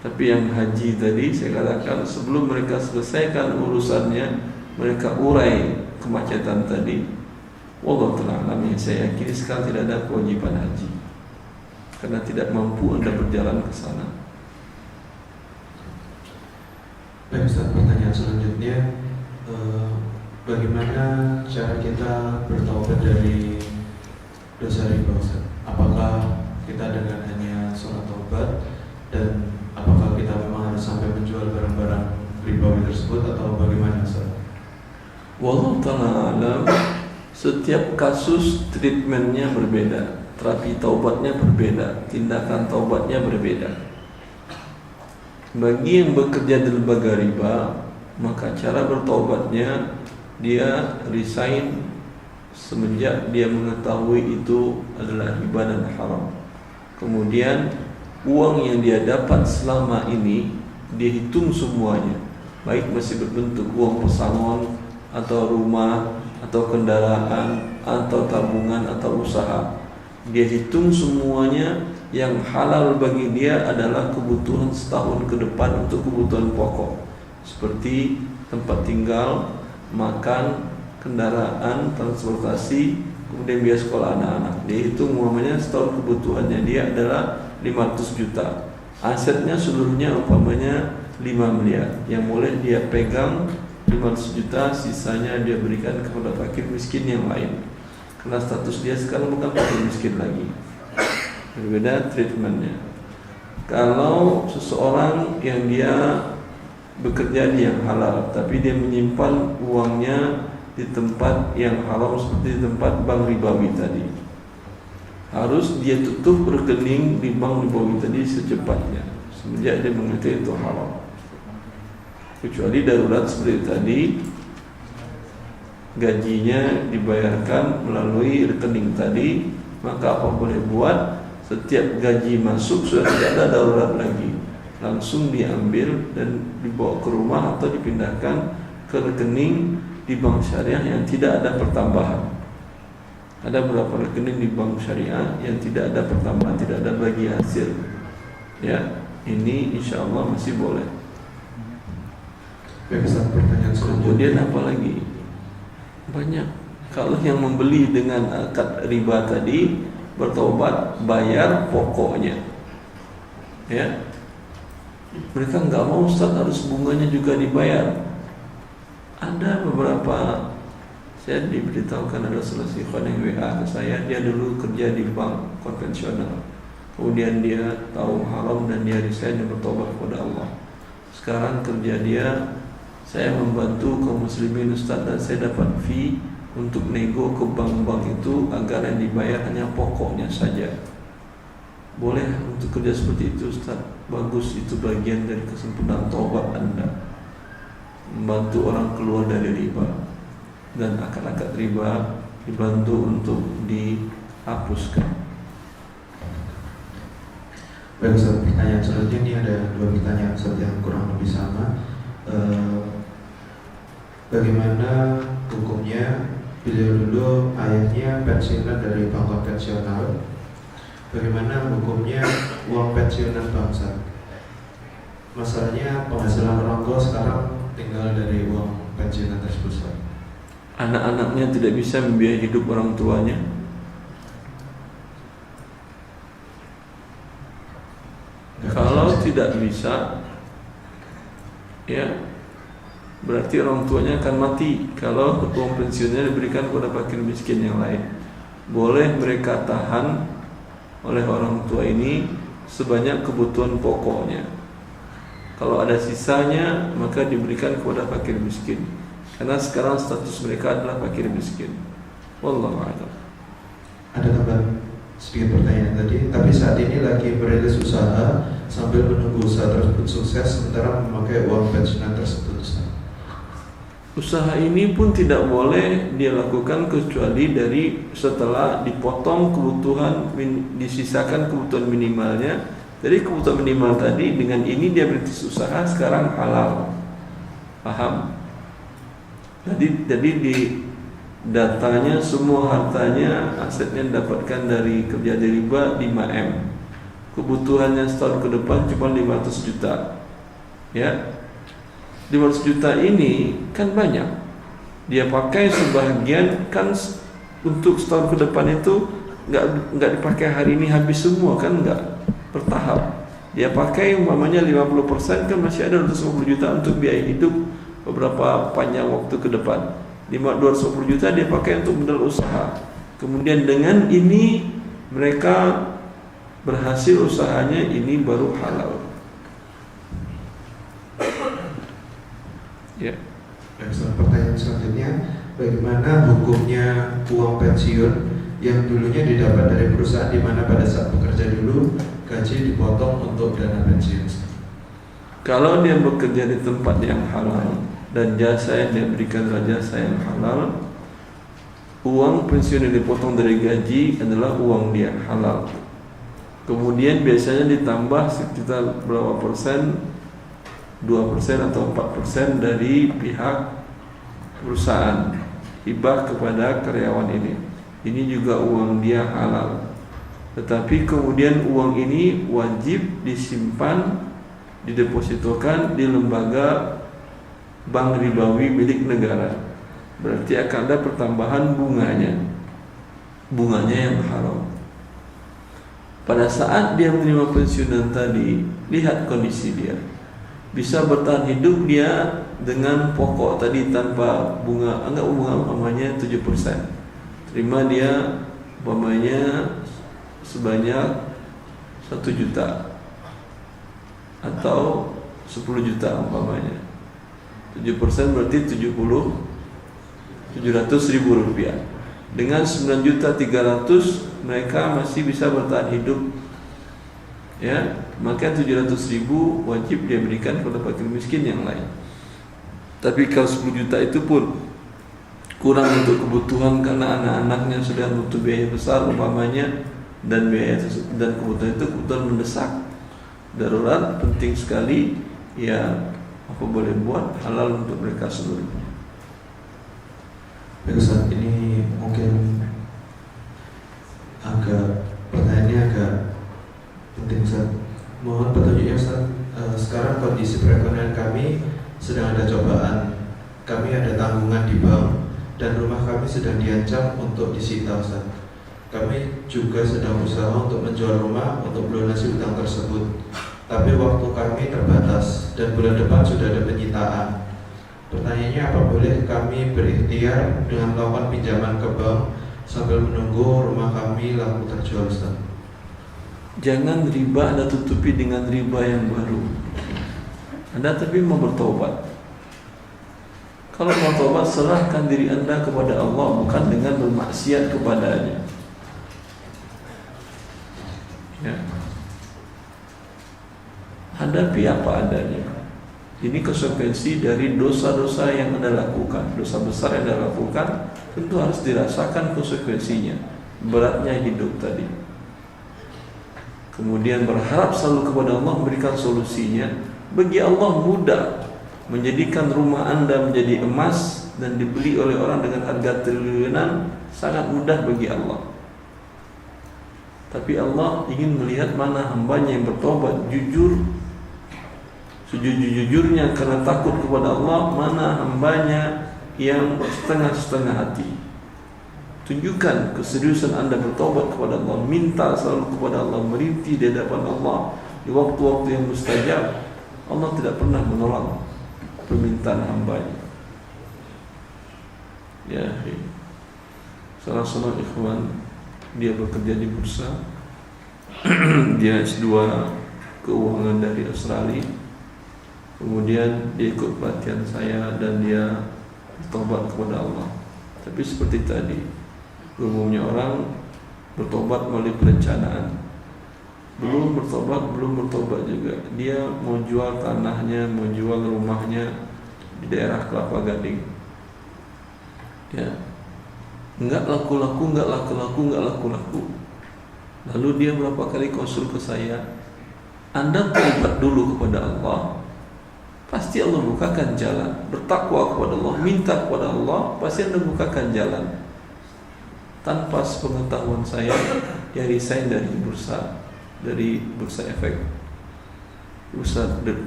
Tapi yang haji tadi saya katakan, sebelum mereka selesaikan urusannya, mereka urai kemacetan tadi. Wallahu ta'ala alam, saya yakini sekarang tidak ada kewajiban haji, karena tidak mampu Anda berjalan ke sana. Baik Ustaz, pertanyaan selanjutnya, bagaimana cara kita bertaubat dari dosa riba Ustaz? Apakah kita dengan hanya sholat taubat, dan apakah kita memang harus sampai menjual barang-barang ribawi tersebut, atau bagaimana Ustaz? Wallahu ta'ala alam. Setiap kasus treatmentnya berbeda, terapi taubatnya berbeda, tindakan taubatnya berbeda. Bagi yang bekerja di lembaga riba, maka cara bertaubatnya dia resign semenjak dia mengetahui itu adalah riba dan haram. Kemudian uang yang dia dapat selama ini dia hitung semuanya, baik masih berbentuk uang pesangon atau rumah atau kendaraan atau tabungan atau usaha. Dia hitung semuanya, yang halal bagi dia adalah kebutuhan setahun ke depan untuk kebutuhan pokok, seperti tempat tinggal, makan, kendaraan, transportasi, kemudian biaya sekolah anak-anak. Dia hitung umpamanya setahun kebutuhannya dia adalah 500 juta. Asetnya seluruhnya umpamanya 5 miliar, yang boleh dia pegang 500 juta, sisanya dia berikan kepada fakir miskin yang lain. Karena status dia sekarang bukan fakir miskin lagi, berbeda treatmentnya. Kalau seseorang yang dia bekerja di yang halal, tapi dia menyimpan uangnya di tempat yang haram, seperti di tempat bank ribawi tadi, harus dia tutup rekening di bank ribawi tadi secepatnya, semenjak dia mengerti itu haram. Kecuali darurat seperti tadi, gajinya dibayarkan melalui rekening tadi, maka apa boleh buat, setiap gaji masuk sudah tidak ada darurat lagi, langsung diambil dan dibawa ke rumah atau dipindahkan ke rekening di bank syariah yang tidak ada pertambahan. Ada beberapa rekening di bank syariah yang tidak ada pertambahan, tidak ada bagi hasil. Ya, ini insya Allah masih boleh. Baik, Ustaz, pertanyaan Kemudian selanjutnya. apa lagi? Banyak. Kalau yang membeli dengan akad riba tadi bertobat, bayar pokoknya. Ya. Mereka nggak mau, Ustaz, harus bunganya juga dibayar. Ada beberapa, saya diberitahukan ada salah seorang yang WA ke saya, dia dulu kerja di bank konvensional. Kemudian dia tahu haram dan dia resign dan bertobat kepada Allah. Sekarang kerja dia, saya membantu kaum muslimin, Ustaz, dan saya dapat fee untuk nego ke bank-bank itu agar yang dibayar hanya pokoknya saja. Boleh untuk kerja seperti itu, Ustaz. Bagus, itu bagian dari kesempurnaan taubat Anda, membantu orang keluar dari riba, dan akad-akad riba dibantu untuk dihapuskan. Baik, Ustaz, pertanyaan selanjutnya ini ada dua pertanyaan, Ustaz, yang kurang lebih sama. Bagaimana hukumnya beliau dulu ayahnya pensiunan dari bank konvensional? Bagaimana hukumnya uang pensiunan bangsa? Masalahnya penghasilan orang tua sekarang tinggal dari uang pensiunan tersebut, Ustaz. Anak-anaknya tidak bisa membiayai hidup orang tuanya. Kalau tidak bisa, ya berarti orang tuanya akan mati kalau uang pensiunnya diberikan kepada fakir miskin yang lain. Boleh mereka tahan oleh orang tua ini sebanyak kebutuhan pokoknya. Kalau ada sisanya maka diberikan kepada fakir miskin, karena sekarang status mereka adalah fakir miskin. Wallahu a'lam. Ada tambahan sedikit pertanyaan tadi, tapi saat ini lagi merintis usaha sambil menunggu usaha tersebut sukses sementara memakai uang pensiunan tersebut, Ustaz. Usaha ini pun tidak boleh dia lakukan kecuali dari setelah dipotong kebutuhan, disisakan kebutuhan minimalnya. Jadi kebutuhan minimal tadi, dengan ini dia berintis usaha sekarang halal. Paham? Jadi di datanya semua hartanya, asetnya didapatkan dari kerja dari riba 5M. Kebutuhannya setahun ke depan cuma 500 juta. Ya. 500 juta ini kan banyak. Dia pakai sebagian, kan untuk setahun ke depan itu enggak dipakai hari ini habis semua, kan enggak, bertahap. Dia pakai umpamanya 50%, kan masih ada 250 juta untuk biaya hidup beberapa panjang waktu ke depan. 250 juta dia pakai untuk modal usaha. Kemudian dengan ini mereka berhasil usahanya, ini baru halal. Ya. Dan pertanyaan selanjutnya, bagaimana hukumnya uang pensiun yang dulunya didapat dari perusahaan di mana pada saat bekerja dulu gaji dipotong untuk dana pensiun? Kalau dia bekerja di tempat yang halal dan jasa yang dia berikan adalah jasa yang halal, uang pensiun yang dipotong dari gaji adalah uang dia halal. Kemudian biasanya ditambah sekitar berapa persen, 2% atau 4% dari pihak perusahaan hibah kepada karyawan ini. Ini juga uang dia halal. Tetapi kemudian uang ini wajib disimpan, didepositokan di lembaga bank ribawi milik negara. Berarti akan ada pertambahan bunganya. Bunganya yang haram. Pada saat dia menerima pensiunan tadi, lihat kondisi dia. Bisa bertahan hidup dia dengan pokok tadi tanpa bunga, enggak bunga umpamanya 7%. Terima dia umpamanya sebanyak 1 juta atau 10 juta umpamanya. 7% berarti 700.000 rupiah. Dengan 9.300.000 mereka masih bisa bertahan hidup. Ya, maka 700.000 wajib dia berikan kepada fakir miskin yang lain. Tapi kalau 10 juta itu pun kurang untuk kebutuhan karena anak-anaknya sudah butuh biaya besar umpamanya, dan biaya dan kebutuhan itu kebutuhan mendesak darurat penting sekali, ya apa boleh buat halal untuk mereka seluruhnya. Baik Ustaz, ini mungkin pertanyaannya agak penting Ustaz. Mohon petunjuknya Ustaz. Sekarang kondisi perekonomian kami sedang ada cobaan. Kami ada tanggungan di bank dan rumah kami sedang diancam untuk disita Ustaz. Kami juga sedang berusaha untuk menjual rumah untuk melunasi hutang tersebut. Tapi waktu kami terbatas dan bulan depan sudah ada penyitaan. Pertanyaannya, apa boleh kami berikhtiar dengan melakukan pinjaman ke bank sambil menunggu rumah kami laku terjual Ustaz? Jangan riba Anda tutupi dengan riba yang baru. Anda tapi mau bertobat. Kalau mau tobat, serahkan diri Anda kepada Allah, bukan dengan bermaksiat kepadanya. Ya. Hadapi apa adanya. Ini konsekuensi dari dosa-dosa yang Anda lakukan. Dosa besar yang Anda lakukan tentu harus dirasakan konsekuensinya, beratnya hidup tadi. Kemudian berharap selalu kepada Allah memberikan solusinya. Bagi Allah mudah menjadikan rumah Anda menjadi emas dan dibeli oleh orang dengan harga triliunan, sangat mudah bagi Allah. Tapi Allah ingin melihat mana hambanya yang bertobat jujur, sejujur-jujurnya karena takut kepada Allah, mana hambanya yang setengah-setengah hati. Tunjukkan keseriusan Anda bertobat kepada Allah, minta selalu kepada Allah, merintih di hadapan Allah di waktu-waktu yang mustajab. Allah tidak pernah menolak permintaan hambanya. Ya, salah seorang ikhwan, dia bekerja di bursa. Dia S2 keuangan dari Australia. Kemudian dia ikut pelatihan saya dan dia bertobat kepada Allah. Tapi seperti tadi, umumnya orang bertobat melalui perencanaan. Belum bertobat juga. Dia mau jual tanahnya, mau jual rumahnya di daerah Kelapa Gading. Ya, enggak laku-laku. Lalu dia berapa kali konsul ke saya, Anda tobat dulu kepada Allah, pasti Allah bukakan jalan. Bertakwa kepada Allah, minta kepada Allah, pasti Anda bukakan jalan. Tanpa sepengetahuan saya, dia resign dari bursa efek,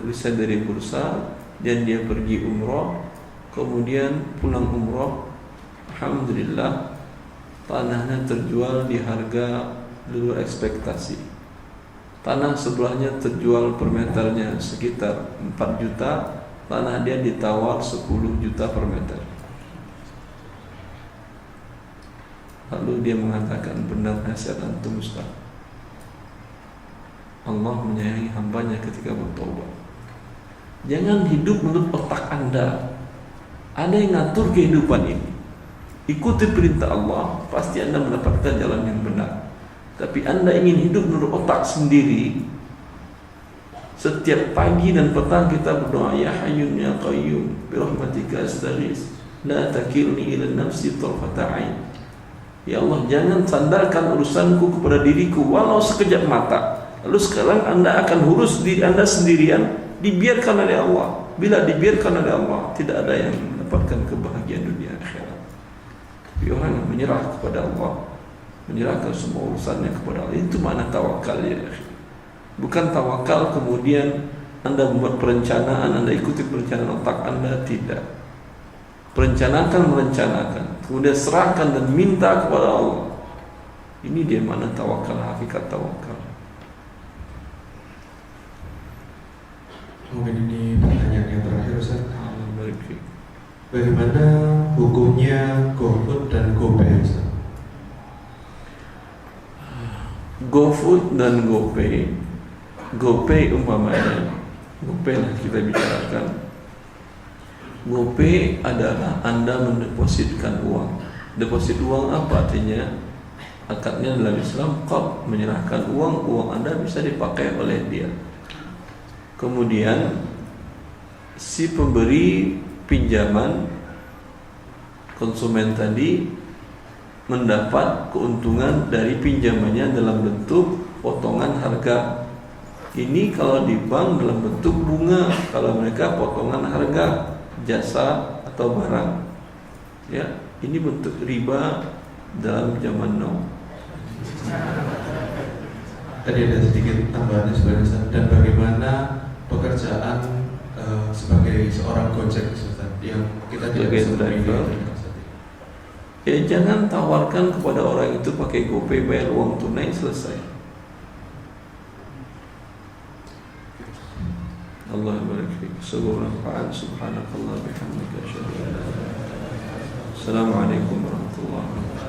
resign dari bursa, dan dia pergi umroh. Kemudian pulang umroh, alhamdulillah tanahnya terjual di harga luar ekspektasi. Tanah sebelahnya terjual per meternya sekitar 4 juta, tanah dia ditawar 10 juta per meter. Lalu dia mengatakan, benar nasihat antum Ustaz, Allah menyayangi hambanya ketika bertobat. Jangan hidup menurut otak Anda. Ada yang ngatur kehidupan ini. Ikuti perintah Allah, pasti Anda mendapatkan jalan yang benar. Tapi Anda ingin hidup menurut otak sendiri. Setiap pagi dan petang kita berdoa, Ya Hayyun Ya Qayyum birahmatika astaghits, la takilni ila nafsi tarfata ain. Ya Allah, jangan sandarkan urusanku kepada diriku walau sekejap mata. Lalu sekarang Anda akan urus diri Anda sendirian, dibiarkan oleh Allah. Bila dibiarkan oleh Allah, tidak ada yang mendapatkan kebahagiaan dunia akhirat. Tapi orang yang menyerah kepada Allah, menyerahkan semua urusannya kepada Allah, itu makna tawakal ya. Bukan tawakal kemudian Anda membuat perencanaan, Anda ikuti perencanaan otak Anda, tidak. Merencanakan, kemudian serahkan dan minta kepada Allah. Ini dia makna tawakal, hakikat tawakal. Mungkin ini pertanyaan yang terakhir Ustaz. Bagaimana hukumnya GoFood dan GoPay Ustaz? GoFood dan GoPay. GoPay umpamanya, GoPay yang kita bicarakan. GoPay adalah Anda mendepositkan uang. Deposit uang apa artinya? Akadnya dalam Islam, qard, menyerahkan uang Anda bisa dipakai oleh dia. Kemudian si pemberi pinjaman konsumen tadi mendapat keuntungan dari pinjamannya dalam bentuk potongan harga. Ini kalau di bank dalam bentuk bunga, kalau mereka potongan harga jasa atau barang. Ya, ini bentuk riba dalam zaman now. Tadi ada sedikit tambahannya sebenarnya, dan bagaimana pekerjaan sebagai seorang Gojek Ustaz, yang kita tidak bisa driver. Ya jangan tawarkan kepada orang itu pakai GoPay bayar uang tunai, selesai. Allah barik fiik. Subhanakallah bihamdika asyhadu an la ilaha illa anta. Assalamualaikum warahmatullahi wabarakatuh.